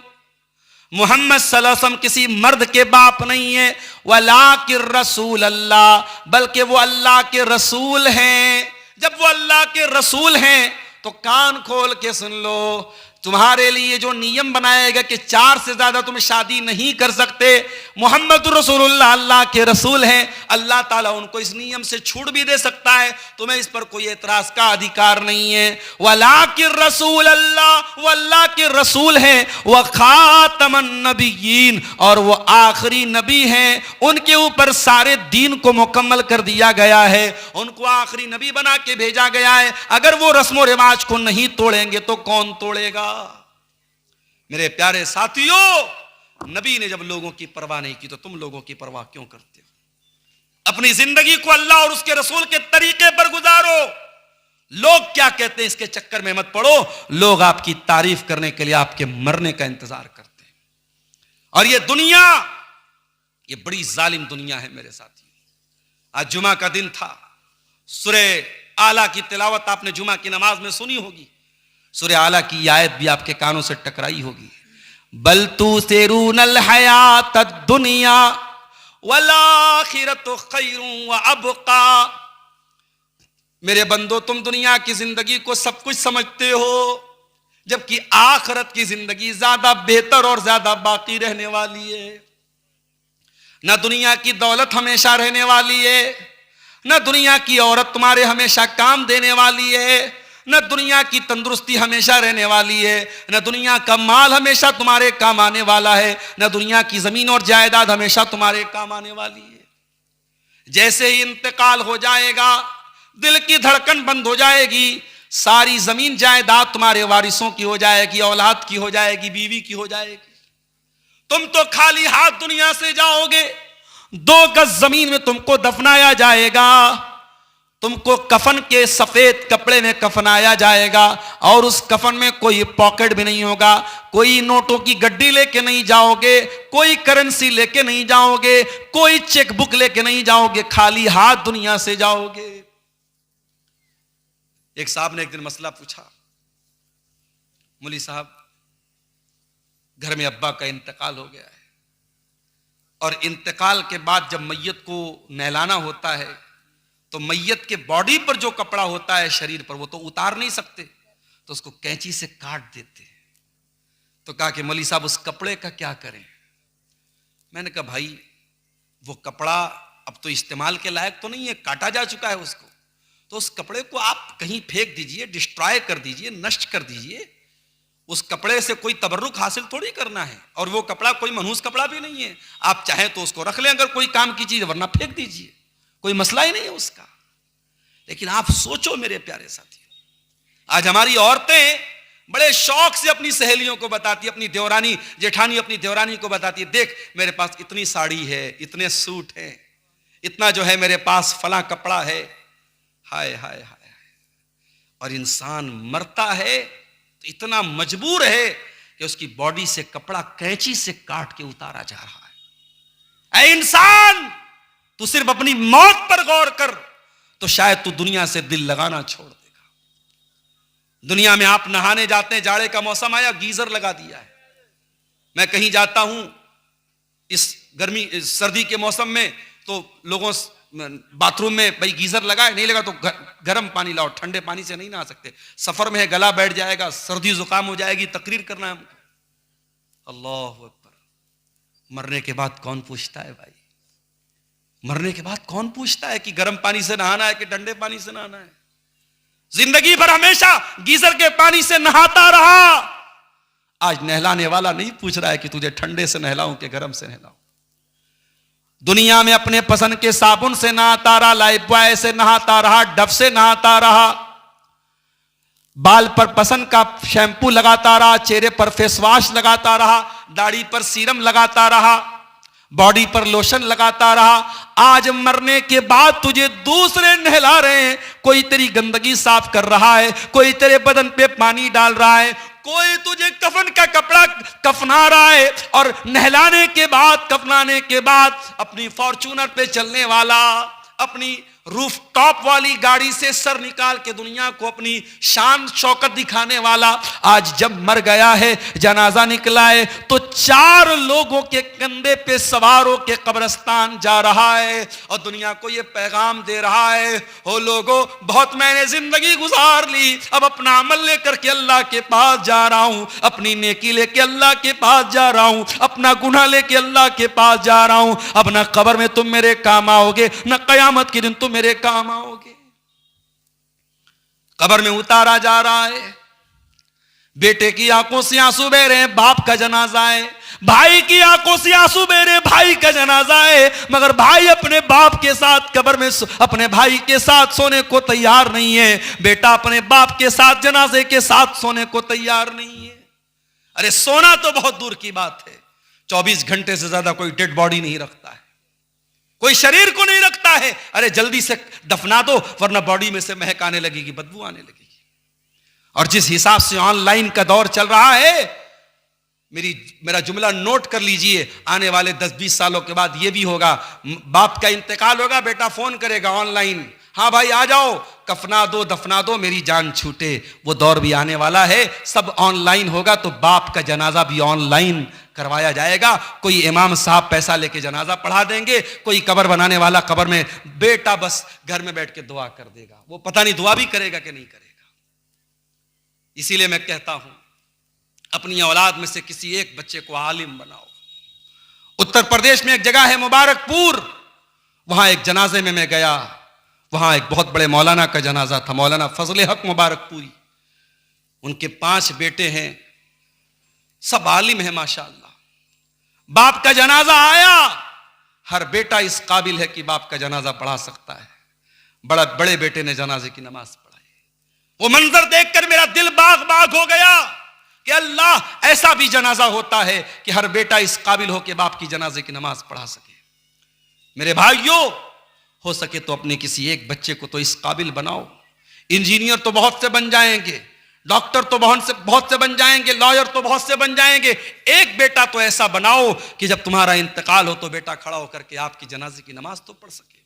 [SPEAKER 1] मोहम्मद सल्लल्लाहु अलैहि वसल्लम किसी मर्द के बाप नहीं है। वलाकिर रसूल अल्लाह, बल्कि वो अल्लाह के रसूल हैं। जब वो अल्लाह के रसूल हैं तो कान खोल के सुन लो, तुम्हारे लिए जो नियम बनाया गया कि 4 से ज्यादा तुम शादी नहीं कर सकते, मोहम्मद रसूलुल्लाह अल्लाह के रसूल हैं। अल्लाह ताला उनको इस नियम से छूट भी दे सकता है, तुम्हें इस पर कोई एतराज का अधिकार नहीं है। वलाकिर रसूल अल्लाह, वो अल्लाह के रसूल हैं। व खातमन नबिय्यीन, और वो आखिरी नबी हैं। उनके ऊपर सारे दीन को मुकम्मल कर दिया गया है, उनको आखिरी नबी बना के भेजा गया है। अगर वो रस्म व रिवाज को नहीं तोड़ेंगे तो कौन तोड़ेगा? मेरे प्यारे साथियों, नबी ने जब लोगों की परवाह नहीं की तो तुम लोगों की परवाह क्यों करते हो? अपनी जिंदगी को अल्लाह और उसके रसूल के तरीके पर गुजारो। लोग क्या कहते हैं इसके चक्कर में मत पड़ो। लोग आपकी तारीफ करने के लिए आपके मरने का इंतजार करते हैं। और ये दुनिया, ये बड़ी जालिम दुनिया है मेरे साथियों। आज जुमा का दिन था, सूरे आला की तिलावत आपने जुमा की नमाज में सुनी होगी। सूरे आला की आयत भी आपके कानों से टकराई होगी। बल तू सेरूनल हयात दुनिया वल आखिरतु खैरुन व अबका। मेरे बंदो, तुम दुनिया की जिंदगी को सब कुछ समझते हो, जबकि आखिरत की जिंदगी ज्यादा बेहतर और ज्यादा बाकी रहने वाली है। ना दुनिया की दौलत हमेशा रहने वाली है, ना दुनिया की औरत तुम्हारे हमेशा काम देने वाली है, न दुनिया की तंदुरुस्ती हमेशा रहने वाली है, न दुनिया का माल हमेशा तुम्हारे काम आने वाला है, न दुनिया की जमीन और जायदाद हमेशा तुम्हारे काम आने वाली है। जैसे ही इंतकाल हो जाएगा, दिल की धड़कन बंद हो जाएगी, सारी जमीन जायदाद तुम्हारे वारिसों की हो जाएगी, औलाद की हो जाएगी, बीवी की हो जाएगी। तुम तो खाली हाथ दुनिया से जाओगे। 2 गज जमीन में तुमको दफनाया जाएगा, तुमको कफन के सफेद कपड़े में कफनाया जाएगा, और उस कफन में कोई पॉकेट भी नहीं होगा, कोई नोटों की गड्डी लेके नहीं जाओगे, कोई करेंसी लेके नहीं जाओगे, कोई चेकबुक लेके नहीं जाओगे, खाली हाथ दुनिया से जाओगे। एक साहब ने एक दिन मसला पूछा, मुली साहब घर में अब्बा का इंतकाल हो गया है, और इंतकाल के बाद जब मैयत को नहलाना होता है तो मैयत के बॉडी पर जो कपड़ा होता है शरीर पर, वो तो उतार नहीं सकते, तो उसको कैंची से काट देते हैं। तो कहा कि मौलवी साहब उस कपड़े का क्या करें? मैंने कहा भाई वो कपड़ा अब तो इस्तेमाल के लायक तो नहीं है, काटा जा चुका है उसको, तो उस कपड़े को आप कहीं फेंक दीजिए, डिस्ट्रॉय कर दीजिए, नष्ट कर दीजिए। उस कपड़े से कोई तबर्रुक हासिल थोड़ी करना है, और वो कपड़ा कोई मनहूस कपड़ा भी नहीं है। आप चाहें तो उसको रख लें अगर कोई काम की चीज, वरना फेंक दीजिए, कोई मसला ही नहीं है उसका। लेकिन आप सोचो मेरे प्यारे साथियों, आज हमारी औरतें बड़े शौक से अपनी सहेलियों को बताती, अपनी देवरानी जेठानी अपनी देवरानी को बताती है, देख मेरे पास इतनी साड़ी है, इतने सूट हैं, इतना जो है मेरे पास फला कपड़ा है। हाय हाय हाय। और इंसान मरता है तो इतना मजबूर है कि उसकी बॉडी से कपड़ा कैंची से काट के उतारा जा रहा है। ऐ इंसान, तू सिर्फ अपनी मौत पर गौर कर तो शायद तू दुनिया से दिल लगाना छोड़ देगा। दुनिया में आप नहाने जाते हैं, जाड़े का मौसम आया, गीजर लगा दिया है। मैं कहीं जाता हूं इस सर्दी के मौसम में तो लोगों बाथरूम में भाई गीजर लगा है, नहीं लगा तो गर्म पानी लाओ, ठंडे पानी से नहीं नहा सकते। सफर में है, गला बैठ जाएगा, सर्दी जुकाम हो जाएगी, तकरीर करना है हमको। अल्लाह अकबर। मरने के बाद कौन पूछता है भाई? मरने के बाद कौन पूछता है कि गर्म पानी से नहाना है कि ठंडे पानी से नहाना है? जिंदगी भर हमेशा गीजर के पानी से नहाता रहा। आज नहलाने वाला नहीं पूछ रहा है कि तुझे ठंडे से नहलाऊं कि गर्म से नहलाऊं। दुनिया में अपने पसंद के साबुन से नहाता रहा, लाइफ बॉय से नहाता रहा, डब से नहाता रहा, बाल पर पसंद का शैम्पू लगाता रहा, चेहरे पर फेस वॉश लगाता रहा, दाढ़ी पर सीरम लगाता रहा, बॉडी पर लोशन लगाता रहा। आज मरने के बाद तुझे दूसरे नहला रहे हैं। कोई तेरी गंदगी साफ कर रहा है, कोई तेरे बदन पे पानी डाल रहा है, कोई तुझे कफन का कपड़ा कफना रहा है, और नहलाने के बाद, कफनाने के बाद अपनी फॉर्च्यूनर पे चलने वाला, अपनी रूफ टॉप वाली गाड़ी से सर निकाल के दुनिया को अपनी शान शौकत दिखाने वाला आज जब मर गया है, जनाजा निकला है, तो 4 लोगों के कंधे पे सवार होकर कब्रिस्तान जा रहा है और दुनिया को यह पैगाम दे रहा है, ओ लोगों, बहुत मैंने जिंदगी गुजार ली, अब अपना अमल लेकर के अल्लाह के पास जा रहा हूं, अपनी नेकी लेके अल्लाह के पास जा रहा हूं, अपना गुनाह लेके अल्लाह के पास जा रहा हूं। अब ना कब्र में तुम मेरे काम आओगे, ना कयामत के दिन तुम मेरे काम आओगे। कब्र में उतारा जा रहा है, बेटे की आंखों से आंसू बह रहे हैं, बाप का जनाजा है, भाई की आंखों से आंसू बह रहे, भाई का जनाजा है, मगर भाई अपने बाप के साथ कब्र में अपने भाई के साथ सोने को तैयार नहीं है, बेटा अपने बाप के साथ जनाजे के साथ सोने को तैयार नहीं है। अरे सोना तो बहुत दूर की बात है, 24 घंटे से ज्यादा कोई डेड बॉडी नहीं रखता है, कोई शरीर को नहीं रखता है। अरे जल्दी से दफना दो वरना बॉडी में से महक आने लगेगी, बदबू आने लगेगी। और जिस हिसाब से ऑनलाइन का दौर चल रहा है, मेरा जुमला नोट कर लीजिए, आने वाले 10-20 सालों के बाद यह भी होगा, बाप का इंतकाल होगा, बेटा फोन करेगा ऑनलाइन, हाँ भाई आ जाओ, कफना दो, दफना दो, मेरी जान छूटे। वो दौर भी आने वाला है, सब ऑनलाइन होगा, तो बाप का जनाजा भी ऑनलाइन करवाया जाएगा। कोई इमाम साहब पैसा लेके जनाजा पढ़ा देंगे, कोई कब्र बनाने वाला कब्र में, बेटा बस घर में बैठ के दुआ कर देगा। वो पता नहीं दुआ भी करेगा कि नहीं करेगा। इसीलिए मैं कहता हूं, अपनी औलाद में से किसी एक बच्चे को आलिम बनाओ। उत्तर प्रदेश में एक जगह है मुबारकपुर, वहां एक जनाजे में मैं गया, वहां एक बहुत बड़े मौलाना का जनाजा था, मौलाना फजले हक मुबारकपुरी। उनके 5 बेटे हैं, सब आलिम है माशाअल्लाह। बाप का जनाजा आया, हर बेटा इस काबिल है कि बाप का जनाजा पढ़ा सकता है। बड़े बेटे ने जनाजे की नमाज पढ़ाई। वो मंजर देखकर मेरा दिल बाग बाग हो गया कि अल्लाह, ऐसा भी जनाजा होता है कि हर बेटा इस काबिल हो कि बाप की जनाजे की नमाज पढ़ा सके। मेरे भाइयों, हो सके तो अपने किसी एक बच्चे को तो इस काबिल बनाओ। इंजीनियर तो बहुत से बन जाएंगे, डॉक्टर तो बहुत से बन जाएंगे, लॉयर तो बहुत से बन जाएंगे, एक बेटा तो ऐसा बनाओ कि जब तुम्हारा इंतकाल हो तो बेटा खड़ा होकर के आपकी जनाजे की नमाज तो पढ़ सके।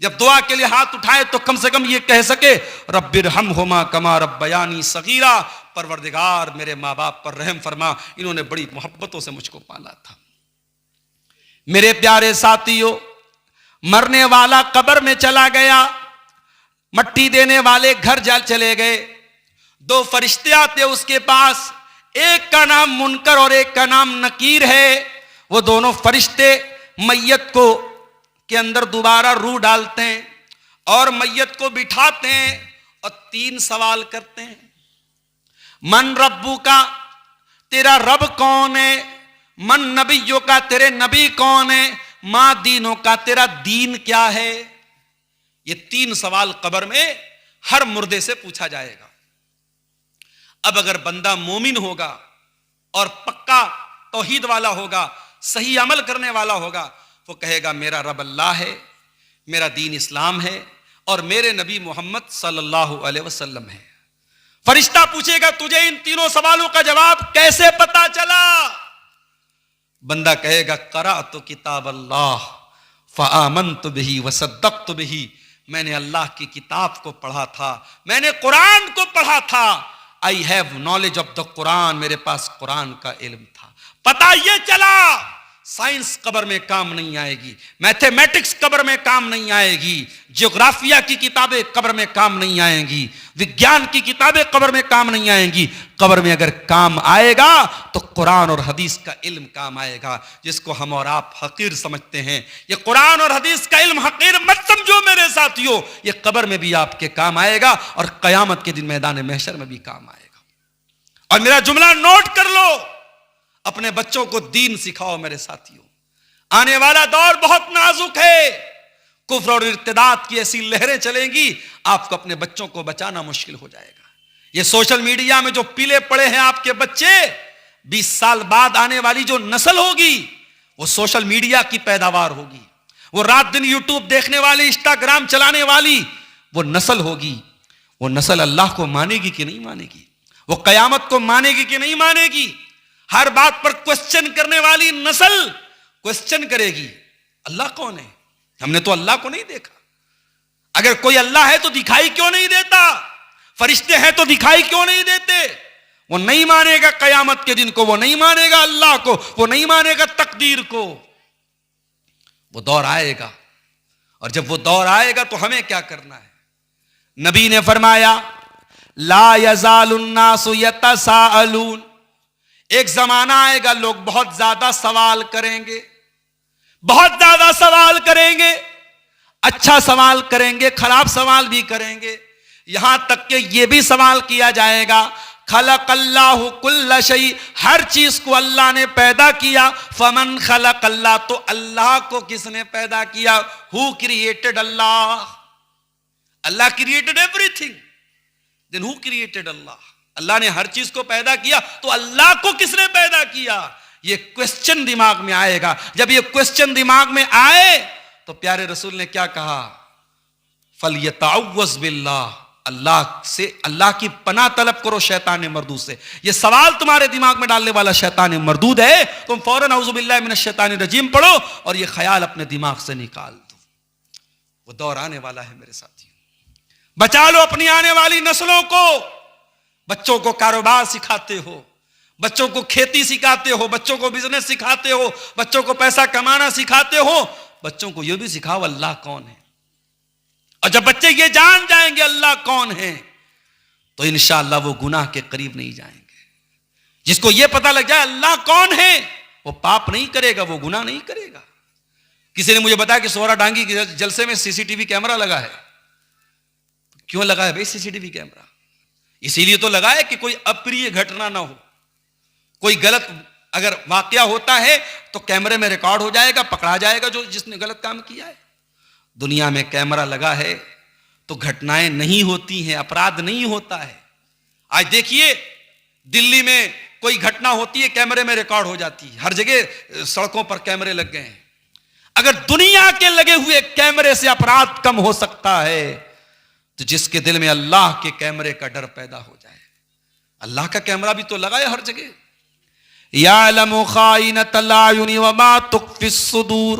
[SPEAKER 1] जब दुआ के लिए हाथ उठाए तो कम से कम ये कह सके, रब्बिरहमहुमा कमा रब्बयानी सगीरा, परवरदिगार मेरे माँ बाप पर रहम फरमा, इन्होंने बड़ी मोहब्बतों से मुझको पाला था। मेरे प्यारे साथियों, मरने वाला कब्र में चला गया, मट्टी देने वाले घर जा चले गए, 2 फरिश्ते आते उसके पास, एक का नाम मुनकर और एक का नाम नकीर है। वो दोनों फरिश्ते मैयत को के अंदर दोबारा रूह डालते हैं और मैयत को बिठाते हैं और 3 सवाल करते हैं। मन रब्बू का, तेरा रब कौन है? मन नबियों का, तेरे नबी कौन है? मां दीनों का, तेरा दीन क्या है? ये 3 सवाल कब्र में हर मुर्दे से पूछा जाएगा। अब अगर बंदा मोमिन होगा और पक्का तौहीद वाला होगा, सही अमल करने वाला होगा, वो कहेगा मेरा रब अल्लाह है, मेरा दीन इस्लाम है और मेरे नबी मोहम्मद सल्लल्लाहु अलैहि वसल्लम है। फरिश्ता पूछेगा तुझे इन 3 सवालों का जवाब कैसे पता चला? बंदा कहेगा क़राअतु किताब अल्लाह फ़आमनतु बिही वसद्दक़तु बिही, मैंने अल्लाह की किताब को पढ़ा था, मैंने कुरान को पढ़ा था। I have knowledge of the Quran, मेरे पास कुरान का इल्म था। पता ये चला साइंस कब्र में काम नहीं आएगी, मैथमेटिक्स कब्र में काम नहीं आएगी, ज्योग्राफिया की किताबें कब्र में काम नहीं आएंगी, विज्ञान की किताबें कब्र में काम नहीं आएंगी। कब्र में अगर काम आएगा तो कुरान और हदीस का इल्म काम आएगा, जिसको हम और आप हकीर समझते हैं। ये कुरान और हदीस का इल्म हकीर मत समझो मेरे साथियों, ये कब्र में भी आपके काम आएगा और कयामत के दिन मैदान महशर में भी काम आएगा। और मेरा जुमला नोट कर लो, अपने बच्चों को दीन सिखाओ मेरे साथियों। आने वाला दौर बहुत नाजुक है, कुफ्र और इर्तिदाद की ऐसी लहरें चलेंगी, आपको अपने बच्चों को बचाना मुश्किल हो जाएगा। ये सोशल मीडिया में जो पीले पड़े हैं आपके बच्चे, 20 साल बाद आने वाली जो नस्ल होगी वो सोशल मीडिया की पैदावार होगी। वो रात दिन यूट्यूब देखने वाली, इंस्टाग्राम चलाने वाली वो नस्ल होगी। वो नस्ल अल्लाह को मानेगी कि नहीं मानेगी? वो कयामत को मानेगी कि नहीं मानेगी? हर बात पर क्वेश्चन करने वाली नस्ल क्वेश्चन करेगी, अल्लाह कौन है? हमने तो अल्लाह को नहीं देखा। अगर कोई अल्लाह है तो दिखाई क्यों नहीं देता? फरिश्ते हैं तो दिखाई क्यों नहीं देते? वो नहीं मानेगा कयामत के दिन को, वो नहीं मानेगा अल्लाह को, वो नहीं मानेगा तकदीर को। वो दौर आएगा, और जब वो दौर आएगा तो हमें क्या करना है? नबी ने फरमाया, ला यज़ालुन्नासु यतसाअलून, एक जमाना आएगा लोग बहुत ज्यादा सवाल करेंगे, बहुत ज्यादा सवाल करेंगे, अच्छा सवाल करेंगे, खराब सवाल भी करेंगे। यहां तक कि यह भी सवाल किया जाएगा, खलक़ल्लाहु कुल्ल शै, हर चीज को अल्लाह ने पैदा किया। फमन खलक़ल्लाह, तो अल्लाह को किसने पैदा किया? Who created Allah? Allah created everything, then who created Allah? Allah ने हर चीज को पैदा किया, तो अल्लाह को किसने पैदा किया? ये क्वेश्चन दिमाग में आएगा। जब ये क्वेश्चन दिमाग में आए तो प्यारे रसूल ने क्या कहा? फलयतअव्वज़ बिल्लाह, अल्लाह से, अल्लाह की पनाह तलब करो शैतान मरदूद से। ये सवाल तुम्हारे दिमाग में डालने वाला शैतान मरदूद है, तुम फौरन औज़ु बिल्लाहि मिनश शैतानिर रजीम पढ़ो और ये ख्याल अपने दिमाग से निकाल दो। वो दौर आने वाला है मेरे साथियों, बचा लो अपनी आने वाली नस्लों को। बच्चों को कारोबार सिखाते हो, बच्चों को खेती सिखाते हो, बच्चों को बिजनेस सिखाते हो, बच्चों को पैसा कमाना सिखाते हो, बच्चों को यह भी सिखाओ अल्लाह कौन है। और जब बच्चे ये जान जाएंगे अल्लाह कौन है, तो इंशाअल्लाह वो गुनाह के करीब नहीं जाएंगे। जिसको ये पता लग जाए अल्लाह कौन है, वो पाप नहीं करेगा, वो गुनाह नहीं करेगा। किसी ने मुझे बताया कि सोहरा डांगी के जलसे में सीसीटीवी कैमरा लगा है। क्यों लगा है भाई सीसीटीवी कैमरा? इसीलिए तो लगा है कि कोई अप्रिय घटना ना हो, कोई गलत अगर वाकया होता है तो कैमरे में रिकॉर्ड हो जाएगा, पकड़ा जाएगा जो जिसने गलत काम किया है। दुनिया में कैमरा लगा है तो घटनाएं नहीं होती हैं, अपराध नहीं होता है। आज देखिए दिल्ली में कोई घटना होती है, कैमरे में रिकॉर्ड हो जाती है, हर जगह सड़कों पर कैमरे लग गए हैं। अगर दुनिया के लगे हुए कैमरे से अपराध कम हो सकता है तो जिसके दिल में अल्लाह के कैमरे का डर पैदा हो जाए। अल्लाह का कैमरा भी तो लगा है हर जगह। यालमु खाइनतल आयुनि व मा तुख्फिस सुदूर,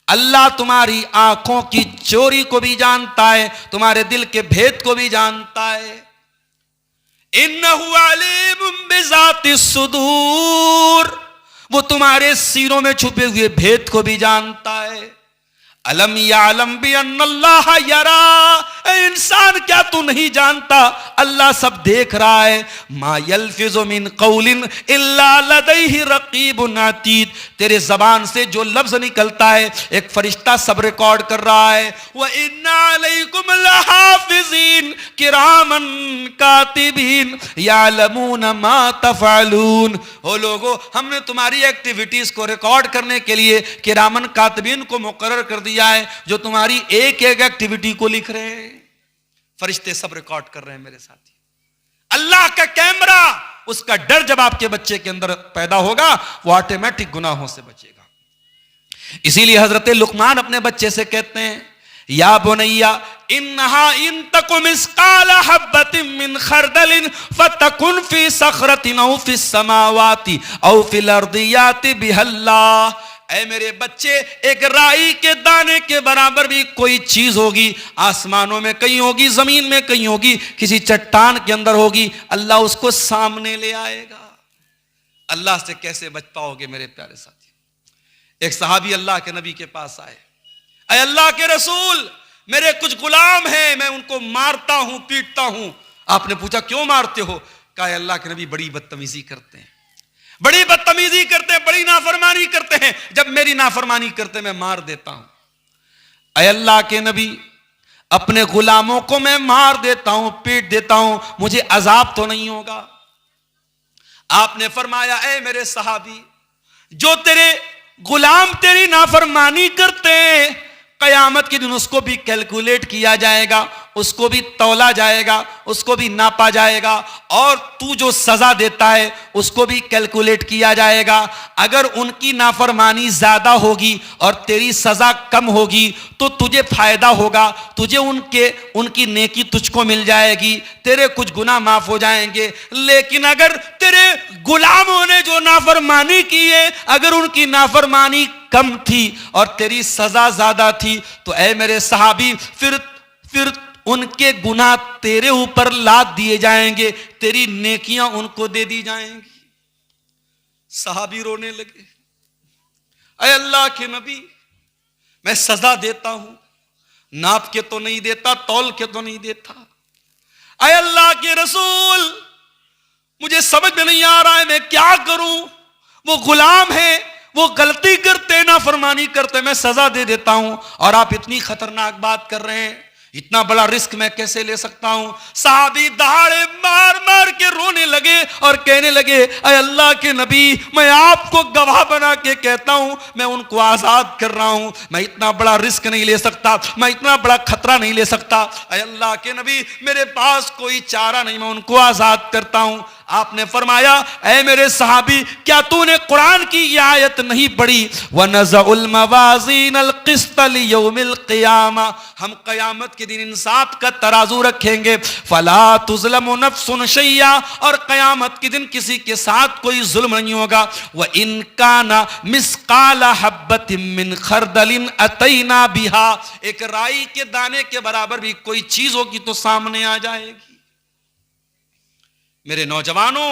[SPEAKER 1] अल्लाह तुम्हारी आंखों की चोरी को भी जानता है, तुम्हारे दिल के भेद को भी जानता है। इन्नहु अलीमुम बिज़ातिस सुदूर, वो तुम्हारे सीनों में छुपे हुए भेद को भी जानता है। अलम यालम बि अन्नल्लाह यरा, इंसान क्या तू नहीं जानता अल्लाह सब देख रहा है। मा यल्फिज़ु मिन कौलिन इल्ला लदैहि रकीबुन अतीद, तेरे जबान से जो लफ्ज निकलता है एक फरिश्ता सब रिकॉर्ड कर रहा है। व इन्ना अलैकुम लहाफिज़ीन किरामन कातिबीन यालमून मा तफ़अलून, ओ लोगो हमने तुम्हारी एक्टिविटीज को रिकॉर्ड करने के लिए किरामन कातिबीन को मुकर्रर कर दिया है, जो तुम्हारी एक एक एक्टिविटी को लिख रहे हैं। फरिश्ते सब रिकॉर्ड कर रहे हैं मेरे साथी। अल्लाह का कैमरा, उसका डर जब आपके बच्चे के अंदर पैदा होगा वो ऑटोमेटिक गुनाहों से बचेगा। इसीलिए हजरत लुकमान अपने बच्चे से कहते हैं, या बुनैया इन्नहा इन तकु मिस्काल हब्बतिन मिन खरदलिन फतकुन फी सखरतिन औ फिस समावाति औ फिल अर्दि याति बिहल्लाह, ऐ मेरे बच्चे एक राई के दाने के बराबर भी कोई चीज होगी, आसमानों में कहीं होगी, जमीन में कहीं होगी, किसी चट्टान के अंदर होगी, अल्लाह उसको सामने ले आएगा। अल्लाह से कैसे बच पाओगे मेरे प्यारे साथी? एक सहाबी अल्लाह के नबी के पास आए, अरे अल्लाह के रसूल, मेरे कुछ गुलाम हैं, मैं उनको मारता हूं, पीटता हूं। आपने पूछा क्यों मारते हो? कहा अल्लाह के नबी बड़ी बदतमीजी करते हैं, बड़ी बदतमीजी करते हैं, बड़ी नाफरमानी करते हैं, जब मेरी नाफरमानी करते मैं मार देता हूं। अरे अल्लाह के नबी, अपने गुलामों को मैं मार देता हूं, पीट देता हूं, मुझे अजाब तो नहीं होगा? आपने फरमाया, ऐ मेरे सहाबी, जो तेरे गुलाम तेरी नाफरमानी करते हैं, कयामत के दिन उसको भी कैलकुलेट किया जाएगा, उसको भी तौला जाएगा, उसको भी नापा जाएगा, और तू जो सजा देता है उसको भी कैलकुलेट किया जाएगा। अगर उनकी नाफरमानी ज्यादा होगी और तेरी सजा कम होगी तो तुझे फायदा होगा, तुझे उनकी नेकी तुझको मिल जाएगी, तेरे कुछ गुनाह माफ हो जाएंगे। लेकिन अगर तेरे गुलामों ने जो नाफरमानी की है, अगर उनकी नाफरमानी कम थी और तेरी सजा ज्यादा थी, तो ऐ मेरे सहाबी, फिर उनके गुनाह तेरे ऊपर लाद दिए जाएंगे, तेरी नेकियां उनको दे दी जाएंगी। सहाबी रोने लगे, ऐ अल्लाह के नबी, मैं सजा देता हूं, नाप के तो नहीं देता, तौल के तो नहीं देता। ऐ अल्लाह के रसूल, मुझे समझ में नहीं आ रहा है मैं क्या करूं। वो गुलाम है, वो गलती करते, नाफरमानी करते, मैं सजा दे देता हूं, और आप इतनी खतरनाक बात कर रहे हैं, इतना बड़ा रिस्क मैं कैसे ले सकता हूं। साहबी दहाड़े मार मार के रोने लगे और कहने लगे, अरे अल्लाह के नबी, मैं आपको गवाह बना के कहता हूं, मैं उनको आजाद कर रहा हूं, मैं इतना बड़ा रिस्क नहीं ले सकता, मैं इतना बड़ा खतरा नहीं ले सकता। अरे अल्लाह के नबी, मेरे पास कोई चारा नहीं, मैं उनको आजाद करता हूं। आपने फरमाया, ऐ मेरे सहाबी, क्या तूने कुरान की ये आयत नहीं पढ़ी, वनज़उल मवाज़ीनल क़िस्त लियौमिल क़ियामा, हम क़यामत के दिन इंसाफ का तराजू रखेंगे, फला तुज़लमु नफ्सुन शैया, और क़यामत के दिन किसी के साथ कोई जुल्म नहीं होगा। व इन काना मिस्काला हब्बतिन मिन खरदलिन अतैना बिहा, एक राई के दाने के बराबर भी कोई चीज होगी तो सामने आ जाएगी। मेरे नौजवानों,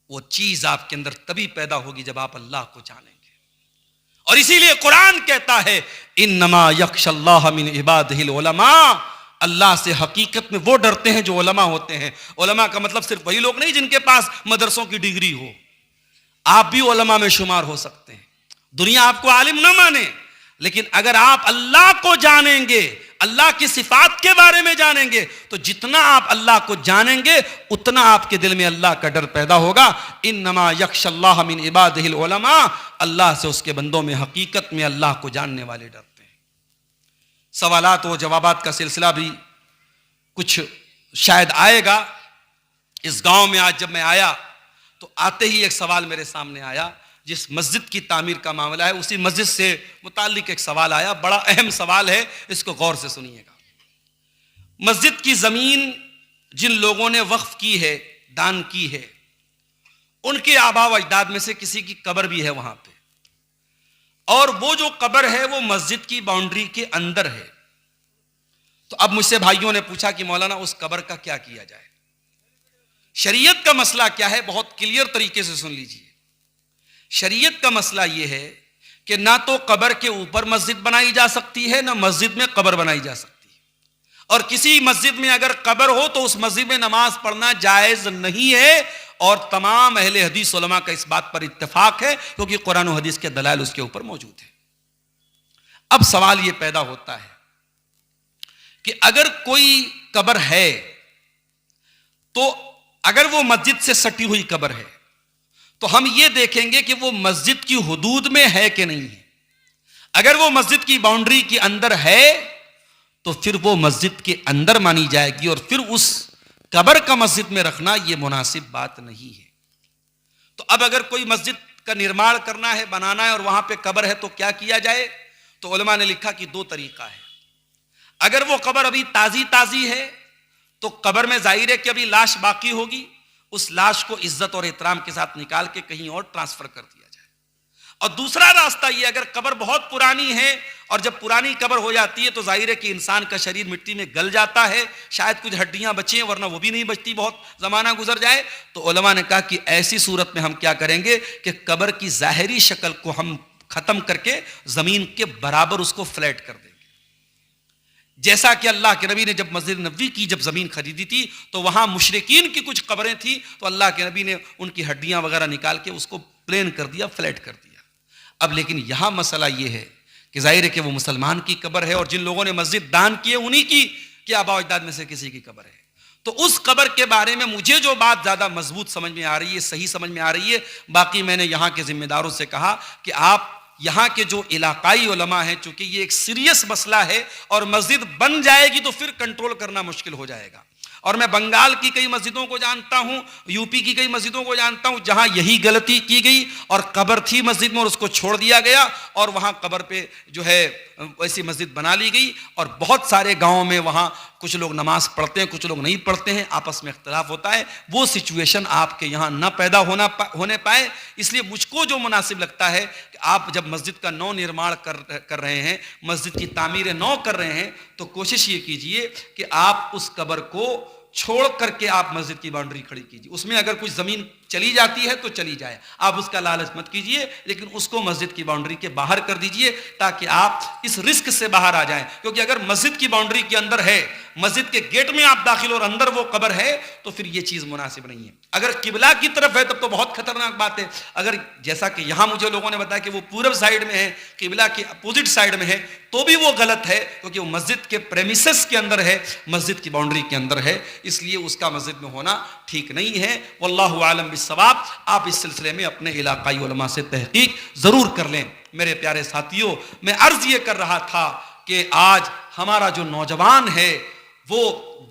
[SPEAKER 1] वो चीज आपके अंदर तभी पैदा होगी जब आप अल्लाह को जानेंगे। और इसीलिए कुरान कहता है, इन्नमा यख्शल्लाह मिन इबादिहिल उलमा, अल्लाह से हकीकत में वो डरते हैं जो उलमा होते हैं। उलमा का मतलब सिर्फ वही लोग नहीं जिनके पास मदरसों की डिग्री हो, आप भी उलमा में शुमार हो सकते हैं। दुनिया आपको आलिम न माने, लेकिन अगर आप अल्लाह को जानेंगे, अल्लाह की सिफात के बारे में जानेंगे, तो जितना आप अल्लाह को जानेंगे उतना आपके दिल में अल्लाह का डर पैदा होगा। इन्नमा यख्शल्लाह मिन इबादिहिल उलमा, अल्लाह से उसके बंदों में हकीकत में अल्लाह को जानने वाले डरते हैं। सवालात व जवाबात का सिलसिला भी कुछ शायद आएगा। इस गांव में आज जब मैं आया तो आते ही एक सवाल मेरे सामने आया, जिस मस्जिद की तामीर का मामला है उसी मस्जिद से मुताल्लिक एक सवाल आया, बड़ा अहम सवाल है, इसको गौर से सुनिएगा। मस्जिद की जमीन जिन लोगों ने वक्फ की है, दान की है, उनके आबा व अजदाद में से किसी की कब्र भी है वहां पे, और वो जो कब्र है वो मस्जिद की बाउंड्री के अंदर है। तो अब मुझसे भाइयों ने पूछा कि मौलाना उस कब्र का क्या किया जाए। शरीयत का मसला क्या है, बहुत क्लियर तरीके से सुन लीजिए। शरीयत का मसला यह है कि ना तो कब्र के ऊपर मस्जिद बनाई जा सकती है, ना मस्जिद में कब्र बनाई जा सकती है। और किसी मस्जिद में अगर कब्र हो तो उस मस्जिद में नमाज पढ़ना जायज नहीं है, और तमाम अहले हदीस उलमा का इस बात पर इत्तेफाक है, क्योंकि कुरान और हदीस के दलाइल उसके ऊपर मौजूद है। अब सवाल यह पैदा होता है कि अगर कोई कब्र है, तो अगर वो मस्जिद से सटी हुई कब्र है, तो हम ये देखेंगे कि वो मस्जिद की हुदूद में है कि नहीं है। अगर वो मस्जिद की बाउंड्री के अंदर है तो फिर वो मस्जिद के अंदर मानी जाएगी, और फिर उस कब्र का मस्जिद में रखना ये मुनासिब बात नहीं है। तो अब अगर कोई मस्जिद का निर्माण करना है, बनाना है, और वहां पे कब्र है तो क्या किया जाए। तो उलमा ने लिखा कि दो तरीका है। अगर वो कब्र अभी ताजी ताजी है तो कब्र में जाहिर है कि अभी लाश बाकी होगी, उस लाश को इज्जत और एहतराम के साथ निकाल के कहीं और ट्रांसफर कर दिया जाए। और दूसरा रास्ता ये, अगर कब्र बहुत पुरानी है और जब पुरानी कब्र हो जाती है तो जाहिर है कि इंसान का शरीर मिट्टी में गल जाता है, शायद कुछ हड्डियां बचें वरना वो भी नहीं बचती, बहुत जमाना गुजर जाए। तो उलमा ने कहा कि ऐसी सूरत में हम क्या करेंगे कि कब्र की जाहिरी शक्ल को हम खत्म करके जमीन के बराबर उसको फ्लैट कर देंगे। जैसा कि अल्लाह के नबी ने जब मस्जिद नबवी की जब जमीन खरीदी थी तो वहां मुशरिकीन की कुछ कब्रें थी, तो अल्लाह के नबी ने उनकी हड्डियां वगैरह निकाल के उसको प्लेन कर दिया, फ्लैट कर दिया। अब लेकिन यहां मसला यह है कि जाहिर है कि वो मुसलमान की कब्र है और जिन लोगों ने मस्जिद दान किए उन्हीं की क्या आबा अजदाद में से किसी की कब्र है। तो उस कब्र के बारे में मुझे जो बात ज्यादा मजबूत समझ में आ रही है, सही समझ में आ रही है, बाकी मैंने यहां के जिम्मेदारों से कहा कि आप यहां के जो इलाकाई उलमा हैं, चूंकि ये एक सीरियस मसला है और मस्जिद बन जाएगी तो फिर कंट्रोल करना मुश्किल हो जाएगा। और मैं बंगाल की कई मस्जिदों को जानता हूं, यूपी की कई मस्जिदों को जानता हूं जहां यही गलती की गई और कब्र थी मस्जिद में और उसको छोड़ दिया गया और वहां कब्र पे जो है वैसी मस्जिद बना ली गई। और बहुत सारे गांवों में वहां कुछ लोग नमाज पढ़ते हैं, कुछ लोग नहीं पढ़ते हैं, आपस में इख्तिलाफ होता है। वो सिचुएशन आपके यहाँ न पैदा होने पाए, इसलिए मुझको जो मुनासिब लगता है कि आप जब मस्जिद का नौ निर्माण कर रहे हैं, मस्जिद की तामीर नौ कर रहे हैं, तो कोशिश ये कीजिए कि आप उस कब्र को छोड़ करके आप मस्जिद की बाउंड्री खड़ी कीजिए। उसमें अगर कुछ जमीन चली जाती है तो चली जाए, आप उसका लालच मत कीजिए, लेकिन उसको मस्जिद की बाउंड्री के बाहर कर दीजिए ताकि आप इस रिस्क से बाहर आ जाएं। क्योंकि अगर मस्जिद की बाउंड्री के अंदर है, मस्जिद के गेट में आप दाखिल और अंदर वो कब्र है, तो फिर ये चीज मुनासिब नहीं है। अगर किबला की तरफ है तब तो बहुत खतरनाक बात है। अगर जैसा कि यहां मुझे लोगों ने बताया कि वो पूरब साइड में है, किबला के अपोजिट साइड में है, तो भी वो गलत है क्योंकि वो मस्जिद के प्रेमिसेस के अंदर है, मस्जिद की बाउंड्री के अंदर है, इसलिए उसका मस्जिद में होना ठीक नहीं है। वल्लाहु आलम बिस्सवाब। आप इस सिलसिले में अपने इलाकाई उलमा से तहकीक जरूर कर लें। मेरे प्यारे साथियों, मैं अर्ज ये कर रहा था कि आज हमारा जो नौजवान है वो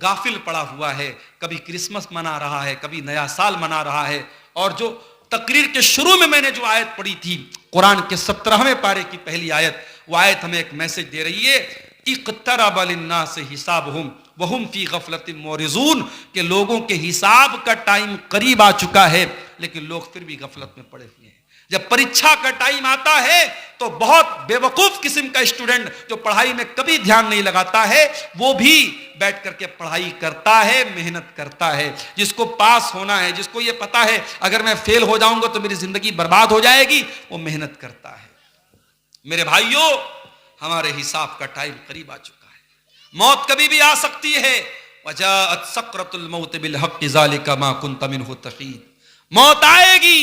[SPEAKER 1] गाफिल पड़ा हुआ है, कभी क्रिसमस मना रहा है, कभी नया साल मना रहा है। और जो तकरीर के शुरू में मैंने जो आयत पढ़ी थी, कुरान के 17वें पारे की पहली आयत, वो आयत हमें एक मैसेज दे रही है, इक़्तरब लिन्नास हिसाबहुम वहुम फी गफलतिन मोरिजून, के लोगों के हिसाब का टाइम करीब आ चुका है लेकिन लोग फिर भी गफलत में पड़े हुए हैं। जब परीक्षा का टाइम आता है तो बहुत बेवकूफ किस्म का स्टूडेंट जो पढ़ाई में कभी ध्यान नहीं लगाता है, वो भी बैठ करके पढ़ाई करता है, मेहनत करता है। जिसको पास होना है, जिसको ये पता है अगर मैं फेल हो जाऊंगा तो मेरी जिंदगी बर्बाद हो जाएगी, वो मेहनत करता है। मेरे भाइयों, हमारे हिसाब का टाइम करीब आ चुका है। मौत कभी भी आ सकती है। वजाअत सकरतुल मौत बिल हक़्क़ि ज़ालिका मा कुन्त मिन्हु तहीद। मौत आएगी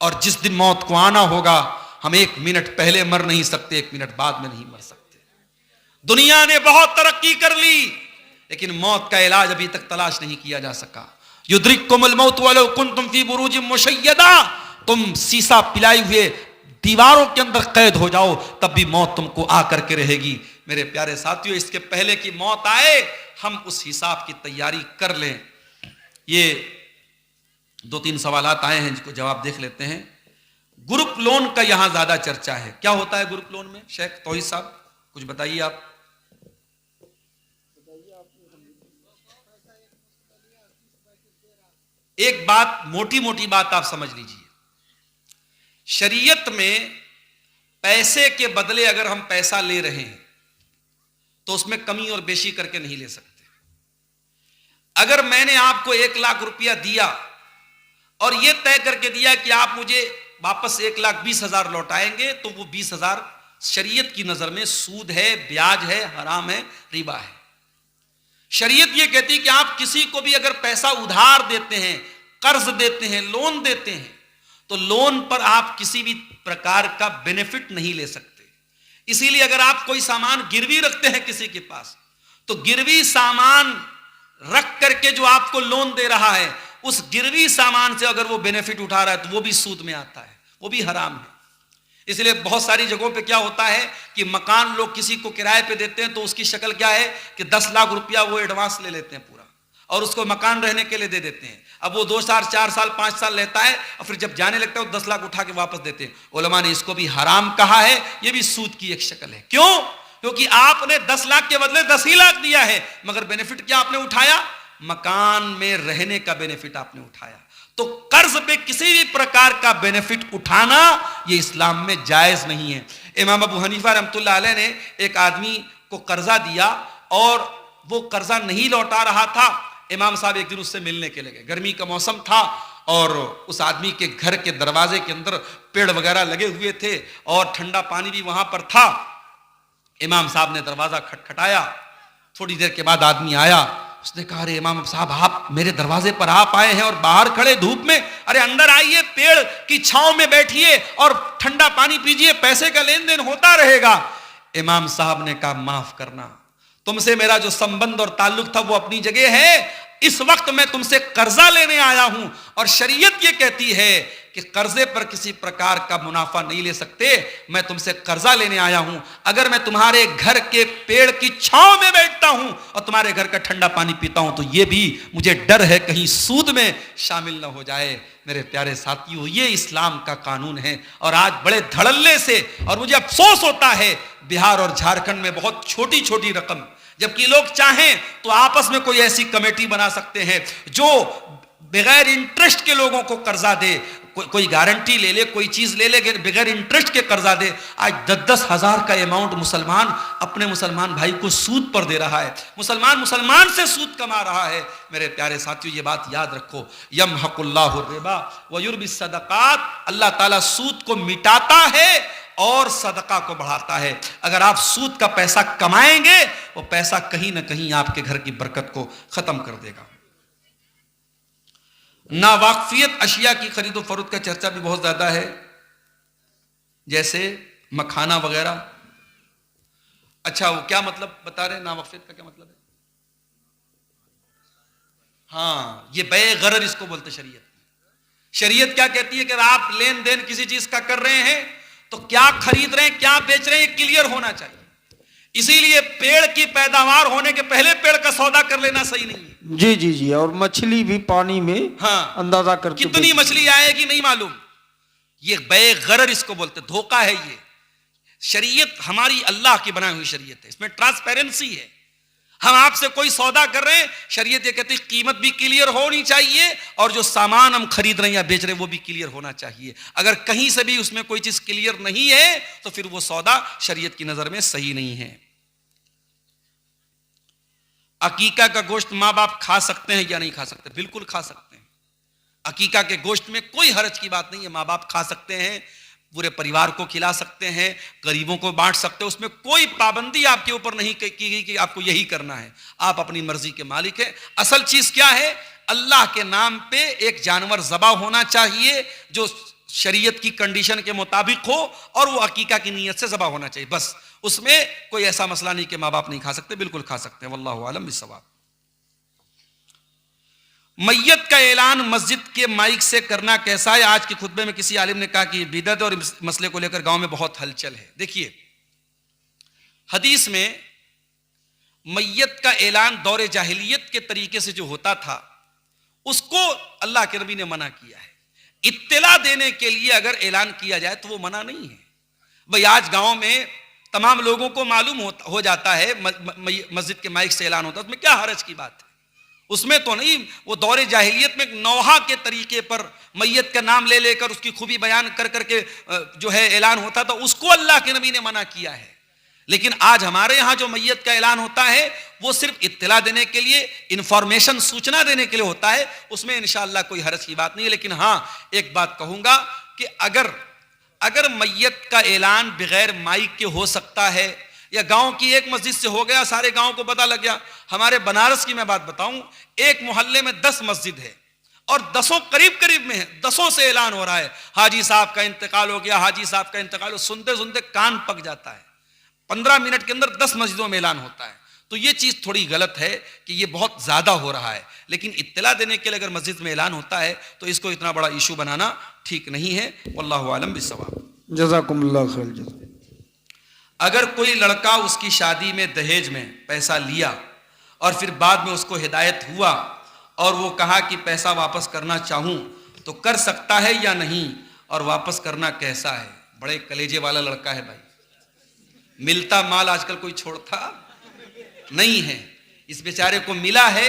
[SPEAKER 1] और जिस दिन मौत को आना होगा, हम 1 मिनट पहले मर नहीं सकते, 1 मिनट बाद में नहीं मर सकते। दुनिया ने बहुत तरक्की कर ली लेकिन मौत का इलाज अभी तक तलाश नहीं किया जा सका। युद्रिकुमुल मौत वलौ कुन्तुम फी बुरूजिम मुशय्यदा, तुम शीशा पिलाए हुए दीवारों के अंदर कैद हो जाओ तब भी मौत तुमको आकर के रहेगी। मेरे प्यारे साथियों, इसके पहले कि मौत आए हम उस हिसाब की तैयारी कर लें। ये 2-3 सवालात आए हैं जिसको जवाब देख लेते हैं। ग्रुप लोन का यहां ज्यादा चर्चा है, क्या होता है ग्रुप लोन में? शेख तौहीद साहब कुछ बताइए आप। एक बात, मोटी मोटी बात आप समझ लीजिए, शरीयत में पैसे के बदले अगर हम पैसा ले रहे हैं तो उसमें कमी और बेशी करके नहीं ले सकते। अगर मैंने आपको 1 लाख रुपया दिया और यह तय करके दिया कि आप मुझे वापस 1,20,000 लौटाएंगे, तो वो 20,000 शरीयत की नजर में सूद है, ब्याज है, हराम है, रिबा है। शरीयत ये कहती है कि आप किसी को भी अगर पैसा उधार देते हैं, कर्ज देते हैं, लोन देते हैं, तो लोन पर आप किसी भी प्रकार का बेनिफिट नहीं ले सकते। इसीलिए अगर आप कोई सामान गिरवी रखते हैं किसी के पास, तो गिरवी सामान रख करके जो आपको लोन दे रहा है, उस गिरवी सामान से अगर वो बेनिफिट उठा रहा है तो वो भी सूद में आता है, वो भी हराम है। इसलिए बहुत सारी जगहों पे क्या होता है कि मकान लोग किसी को किराए पे देते हैं तो उसकी शक्ल क्या है कि 10 लाख रुपया वो एडवांस ले लेते हैं पूरा और उसको मकान रहने के लिए दे देते हैं। अब वो 2 साल, 4 साल, 5 साल रहता है और फिर जब जाने लगता है वो 10 लाख उठा के वापस देते हैं। उलमा ने इसको भी हराम कहा है, ये भी सूद की एक शक्ल है। क्यों? क्योंकि आपने 10 लाख के बदले 10 ही लाख दिया है, मगर बेनिफिट क्या आपने उठाया? मकान में रहने का बेनिफिट आपने उठाया। तो कर्ज पे किसी भी प्रकार का बेनिफिट उठाना ये इस्लाम में जायज नहीं है। इमाम अबू हनीफा रहमतुल्लाह अलैह ने एक आदमी को कर्जा दिया और वो कर्जा नहीं लौटा रहा था। इमाम साहब एक दिन उससे मिलने के लिए गए, गर्मी का मौसम था और उस आदमी के घर के दरवाजे के अंदर पेड़ वगैरह लगे हुए थे और ठंडा पानी भी वहां पर था। इमाम साहब ने दरवाजा खटखटाया, थोड़ी देर के बाद आदमी आया। उसने कहा, अरे इमाम साहब आप मेरे दरवाजे पर आप आए हैं और बाहर खड़े धूप में, अरे अंदर आइए, पेड़ की छांव में बैठिए और ठंडा पानी पीजिए, पैसे का लेन देन होता रहेगा। इमाम साहब ने कहा, माफ करना, तुमसे मेरा जो संबंध और ताल्लुक था वो अपनी जगह है, इस वक्त मैं तुमसे कर्जा लेने आया हूं और शरीयत ये कहती है कि कर्जे पर किसी प्रकार का मुनाफा नहीं ले सकते, मैं तुमसे कर्जा लेने आया हूं। अगर मैं तुम्हारे घर के पेड़ की छांव में बैठता हूं और तुम्हारे घर का ठंडा पानी पीता हूं तो ये भी मुझे डर है कहीं सूद में शामिल ना हो जाए। मेरे प्यारे साथियों, ये इस्लाम का कानून है और आज बड़े धड़ल्ले से, और मुझे अफसोस होता है बिहार और झारखंड में बहुत छोटी छोटी रकम, जबकि लोग चाहें तो आपस में कोई ऐसी कमेटी बना सकते हैं जो बगैर इंटरेस्ट के लोगों को कर्जा दे, कोई गारंटी ले ले, कोई चीज ले ले, बगैर इंटरेस्ट के कर्जा दे। आज 10-10 हजार का अमाउंट मुसलमान अपने मुसलमान भाई को सूद पर दे रहा है, मुसलमान से सूद कमा रहा है। मेरे प्यारे साथियों, ये बात याद रखो, यमहकुल्लाहु रिबा व युर्बिस सदकात, अल्लाह ताला सूद को मिटाता है और सदका को बढ़ाता है। अगर आप सूद का पैसा कमाएंगे, वो पैसा कहीं ना कहीं आपके घर की बरकत को खत्म कर देगा। नावाकफियत अशिया की खरीदो फरोख्त का चर्चा भी बहुत ज्यादा है, जैसे मखाना वगैरह। अच्छा, वो क्या मतलब बता रहे हैं, नावाकफियत का क्या मतलब है? हाँ, ये बे गरर इसको बोलते शरीयत। शरीयत क्या कहती है कि आप लेन देन किसी चीज का कर रहे हैं तो क्या खरीद रहे हैं, क्या बेच रहे हैं, ये क्लियर होना चाहिए। इसीलिए पेड़ की पैदावार होने के पहले पेड़ का सौदा कर लेना सही नहीं है।
[SPEAKER 2] जी जी जी, और मछली भी पानी में
[SPEAKER 1] हाँ,
[SPEAKER 2] अंदाजा करके
[SPEAKER 1] कितनी मछली आएगी नहीं मालूम, ये बे गरर इसको बोलते, धोखा है ये। शरीयत हमारी अल्लाह की बनाई हुई शरीयत है, इसमें ट्रांसपेरेंसी है। हम आपसे कोई सौदा कर रहे हैं, शरीयत ये कहती है कीमत भी क्लियर होनी चाहिए और जो सामान हम खरीद रहे हैं या बेच रहे हैं वो भी क्लियर होना चाहिए। अगर कहीं से भी उसमें कोई चीज क्लियर नहीं है तो फिर वो सौदा शरीयत की नजर में सही नहीं है। अकीका का गोश्त माँ बाप खा सकते हैं या नहीं खा सकते? बिल्कुल खा सकते हैं। अकीका के गोश्त में कोई हर्ज की बात नहीं है, माँ बाप खा सकते हैं, पूरे परिवार को खिला सकते हैं, गरीबों को बांट सकते हैं, उसमें कोई पाबंदी आपके ऊपर नहीं की गई कि आपको यही करना है, आप अपनी मर्जी के मालिक हैं। असल चीज क्या है, अल्लाह के नाम पे एक जानवर ज़बा होना चाहिए जो शरीयत की कंडीशन के मुताबिक हो और वो अकीका की नीयत से ज़बा होना चाहिए, बस। उसमें कोई ऐसा मसला नहीं कि माँ बाप नहीं खा सकते, बिल्कुल खा सकते हैं। वल्लाहु आलम बिस्सवाब। मैयत का ऐलान मस्जिद के माइक से करना कैसा है? आज के खुतबे में किसी आलिम ने कहा कि बिदअत और इस मसले को लेकर गांव में बहुत हलचल है। देखिए, हदीस में मैयत का ऐलान दौरे जाहिलियत के तरीके से जो होता था उसको अल्लाह के नबी ने मना किया है। इत्तला देने के लिए अगर ऐलान किया जाए तो वो मना नहीं है। भाई आज गांव में तमाम लोगों को मालूम हो जाता है मस्जिद के माइक से ऐलान होता है, उसमें क्या हरज की बात है? उसमें तो नहीं। वो दौरे जाहिलियत में नौहा के तरीके पर मैयत का नाम ले लेकर उसकी खूबी बयान कर करके जो है ऐलान होता था, उसको अल्लाह के नबी ने मना किया है। लेकिन आज हमारे यहाँ जो मैयत का ऐलान होता है वो सिर्फ इत्तला देने के लिए, इंफॉर्मेशन, सूचना देने के लिए होता है, उसमें इंशाअल्लाह कोई हरज की बात नहीं है। लेकिन हाँ, एक बात कहूंगा कि अगर मैयत का ऐलान बगैर माइक के हो सकता है या गांव की एक मस्जिद से हो गया, सारे गांव को पता लग गया। हमारे बनारस की मैं बात बताऊं, एक मोहल्ले में 10 मस्जिद है और 10 करीब करीब में है, 10 से ऐलान हो रहा है हाजी साहब का इंतकाल हो गया, हाजी साहब का इंतकाल। सुनते सुनते कान पक जाता है। 15 मिनट के अंदर 10 मस्जिदों में ऐलान होता है। तो ये चीज थोड़ी गलत है कि ये बहुत ज्यादा हो रहा है। लेकिन इत्तला देने के लिए अगर मस्जिद में ऐलान होता है तो इसको इतना बड़ा इशू बनाना ठीक नहीं है। वल्लाहु आलम बिस्सवाब।
[SPEAKER 2] जज़ाकुमुल्लाह खैर जज़ा।
[SPEAKER 1] अगर कोई लड़का उसकी शादी में दहेज में पैसा लिया और फिर बाद में उसको हिदायत हुआ और वो कहा कि पैसा वापस करना चाहूं तो कर सकता है या नहीं, और वापस करना कैसा है? बड़े कलेजे वाला लड़का है भाई, मिलता माल आजकल कोई छोड़ता नहीं है। इस बेचारे को मिला है,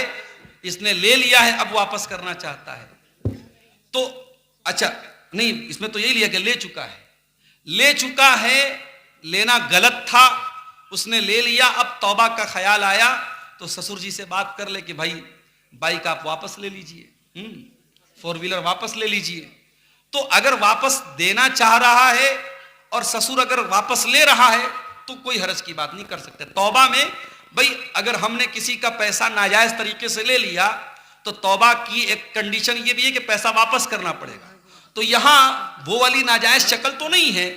[SPEAKER 1] इसने ले लिया है, अब वापस करना चाहता है। तो अच्छा नहीं, इसमें तो यही लिया कि ले चुका है, लेना गलत था, उसने ले लिया, अब तौबा का ख्याल आया तो ससुर जी से बात कर ले कि भाई बाइक आप वापस ले लीजिए, 4 व्हीलर वापस ले लीजिए। तो अगर वापस देना चाह रहा है और ससुर अगर वापस ले रहा है तो कोई हरज की बात नहीं कर सकते। तौबा में भाई अगर हमने किसी का पैसा नाजायज तरीके से ले लिया तो तौबा की एक कंडीशन ये भी है कि पैसा वापस करना पड़ेगा। तो यहां वो वाली नाजायज शक्ल तो नहीं है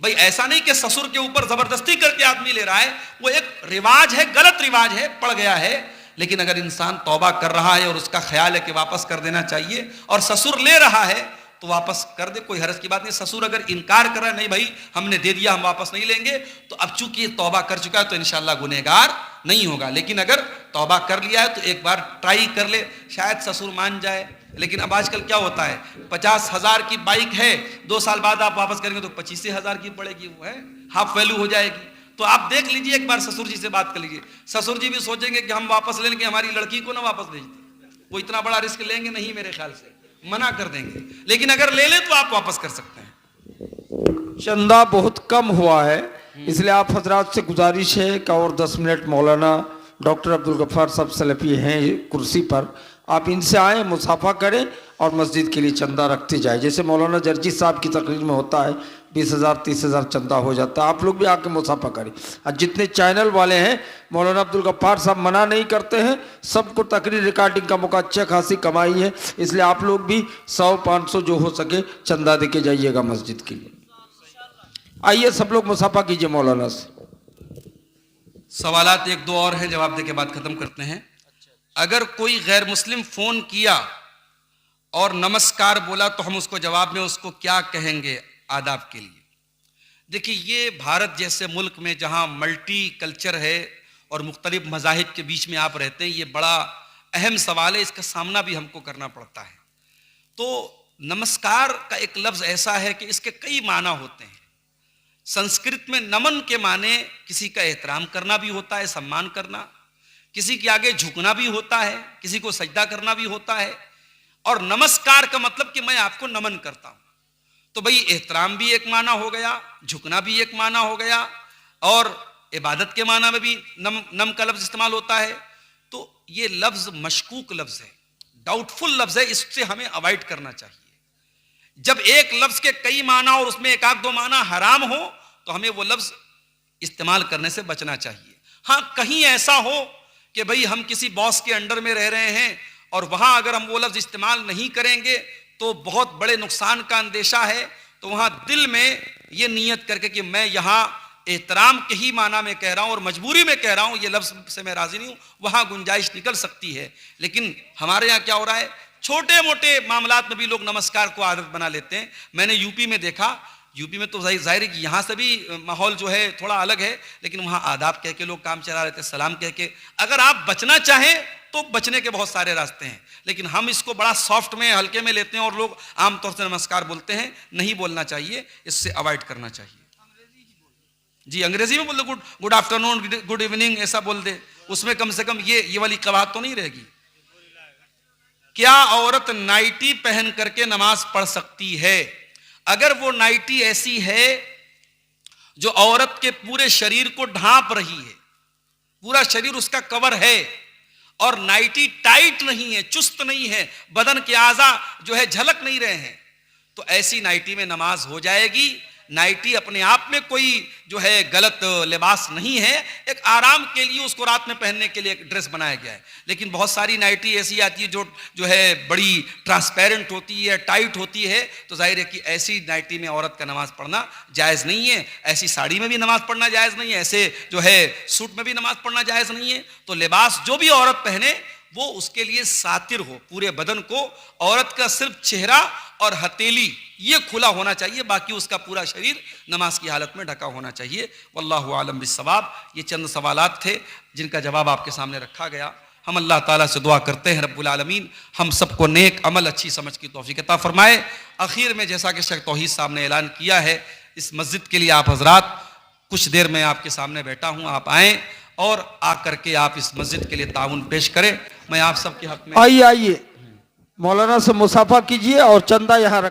[SPEAKER 1] भाई, ऐसा नहीं कि ससुर के ऊपर जबरदस्ती करके आदमी ले रहा है, वो एक रिवाज है, गलत रिवाज है, पड़ गया है। लेकिन अगर इंसान तौबा कर रहा है और उसका ख्याल है कि वापस कर देना चाहिए और ससुर ले रहा है तो वापस कर दे, कोई हरज की बात नहीं। ससुर अगर इनकार कर रहा है, नहीं भाई हमने दे दिया, हम वापस नहीं लेंगे, तो अब चूंकि ये तौबा कर चुका है तो इंशाअल्लाह गुनहगार नहीं होगा। लेकिन अगर तौबा कर लिया है तो एक बार ट्राई कर ले, शायद ससुर मान जाए। लेकिन अब आजकल क्या होता है, 50,000 की बाइक है, 2 साल बाद आप वापस करेंगे तो 25,000 की पड़ेगी, वो है हाफ वैल्यू हो जाएगी। तो आप देख लीजिए, एक बार ससुर जी से बात कर लीजिए। ससुर जी भी सोचेंगे कि हम वापस लेंगे, हमारी लड़की को ना वापस भेज दें, वो इतना बड़ा रिस्क लेंगे नहीं, मेरे ख्याल से मना कर देंगे। लेकिन अगर ले ले तो आप वापस कर सकते हैं।
[SPEAKER 2] चंदा बहुत कम हुआ है, इसलिए आप हजरात से गुजारिश है कि और 10 मिनट मौलाना डॉक्टर अब्दुल गफ्फार साहब सलफी हैं कुर्सी पर, आप इनसे आए, मुसाफा करें और मस्जिद के लिए चंदा रखते जाए। जैसे मौलाना जर्जी साहब की तकरीर में होता है 20,000 30,000 चंदा हो जाता है, आप लोग भी आके मुसाफा करें। और जितने चैनल वाले हैं, मौलाना अब्दुल गफ्फार साहब मना नहीं करते हैं, सबको तकरीर रिकॉर्डिंग का मौका, अच्छी खासी कमाई है, इसलिए आप लोग भी 100-500 जो हो सके चंदा दे के जाइएगा मस्जिद के लिए। आइए सब लोग मुसाफा कीजिए मौलाना से।
[SPEAKER 1] सवालात 1-2 और हैं, जवाब दे के बाद खत्म करते हैं। अगर कोई गैर मुस्लिम फोन किया और नमस्कार बोला तो हम उसको जवाब में उसको क्या कहेंगे आदाब के लिए? देखिए, ये भारत जैसे मुल्क में जहां मल्टी कल्चर है और मुख्तलिफ मज़ाहिब के बीच में आप रहते हैं, ये बड़ा अहम सवाल है, इसका सामना भी हमको करना पड़ता है। तो नमस्कार का एक लफ्ज़ ऐसा है कि इसके कई माना होते हैं। संस्कृत में नमन के माने किसी का एहतराम करना भी होता है, सम्मान करना, किसी के आगे झुकना भी होता है, किसी को सजदा करना भी होता है। और नमस्कार का मतलब कि मैं आपको नमन करता हूं। तो भाई एहतराम भी एक माना हो गया, झुकना भी एक माना हो गया, और इबादत के माना में भी नम का लफ्ज इस्तेमाल होता है। तो ये लफ्ज मशकूक लफ्ज है, डाउटफुल लफ्ज है, इससे हमें अवॉइड करना चाहिए। जब एक लफ्ज के कई माना और उसमें 1-2 माना हराम हो तो हमें वो लफ्ज इस्तेमाल करने से बचना चाहिए। हाँ, कहीं ऐसा हो कि भाई हम किसी बॉस के अंडर में रह रहे हैं और वहां अगर हम वो लफ्ज इस्तेमाल नहीं करेंगे तो बहुत बड़े नुकसान का अंदेशा है, तो वहां दिल में ये नियत करके कि मैं यहां एहतराम के ही माना में कह रहा हूं और मजबूरी में कह रहा हूं, ये लफ्ज से मैं राजी नहीं हूं, वहां गुंजाइश निकल सकती है। लेकिन हमारे यहाँ क्या हो रहा है, छोटे मोटे मामलात में भी लोग नमस्कार को आदत बना लेते हैं। मैंने यूपी में देखा, यूपी में तो जाहिर है कि यहाँ से भी माहौल जो है थोड़ा अलग है, लेकिन वहाँ आदाब कह के लोग काम चला रहे थे, सलाम कह के। अगर आप बचना चाहें तो बचने के बहुत सारे रास्ते हैं, लेकिन हम इसको बड़ा सॉफ्ट में, हल्के में लेते हैं और लोग आमतौर से नमस्कार बोलते हैं। नहीं बोलना चाहिए, इससे अवॉइड करना चाहिए। जी, अंग्रेजी में बोल दो, गुड आफ्टरनून, गुड इवनिंग, ऐसा बोल दे, उसमें कम से कम ये वाली कवाहत तो नहीं रहेगी। क्या औरत नाइटी पहन करके नमाज पढ़ सकती है? अगर वो नाइटी ऐसी है जो औरत के पूरे शरीर को ढांप रही है, पूरा शरीर उसका कवर है, और नाइटी टाइट नहीं है, चुस्त नहीं है, बदन के आज़ा जो है झलक नहीं रहे हैं, तो ऐसी नाइटी में नमाज हो जाएगी। नाइटी अपने आप में कोई जो है गलत लिबास नहीं है, एक आराम के लिए उसको रात में पहनने के लिए एक ड्रेस बनाया गया है। लेकिन बहुत सारी नाइटी ऐसी आती है जो है बड़ी ट्रांसपेरेंट होती है, टाइट होती है, तो जाहिर है कि ऐसी नाइटी में औरत का नमाज पढ़ना जायज़ नहीं है। ऐसी साड़ी में भी नमाज पढ़ना जायज़ नहीं है, ऐसे जो है सूट में भी नमाज पढ़ना जायज़ नहीं है। तो लिबास जो भी औरत पहने वो उसके लिए सातिर हो, पूरे बदन को। औरत का सिर्फ चेहरा और हथेली ये खुला होना चाहिए, बाकी उसका पूरा शरीर नमाज की हालत में ढका होना चाहिए। वल्लाहु आलम बिस्सवाब। ये चंद सवालात थे जिनका जवाब आपके सामने रखा गया। हम अल्लाह ताला से दुआ करते हैं रब्बुल आलमीन हम सबको नेक अमल, अच्छी समझ की तौफीक अता फरमाए। आखिर में जैसा कि शेख तौहीद साहब ने ऐलान किया है, इस मस्जिद के लिए आप हजरात, कुछ देर में आपके सामने बैठा हूँ, आप आएँ और आकर के आप इस मस्जिद के लिए ताउन पेश करें। मैं आप सबके हक में
[SPEAKER 2] आइए मौलाना से मुसाफा कीजिए और चंदा यहाँ रख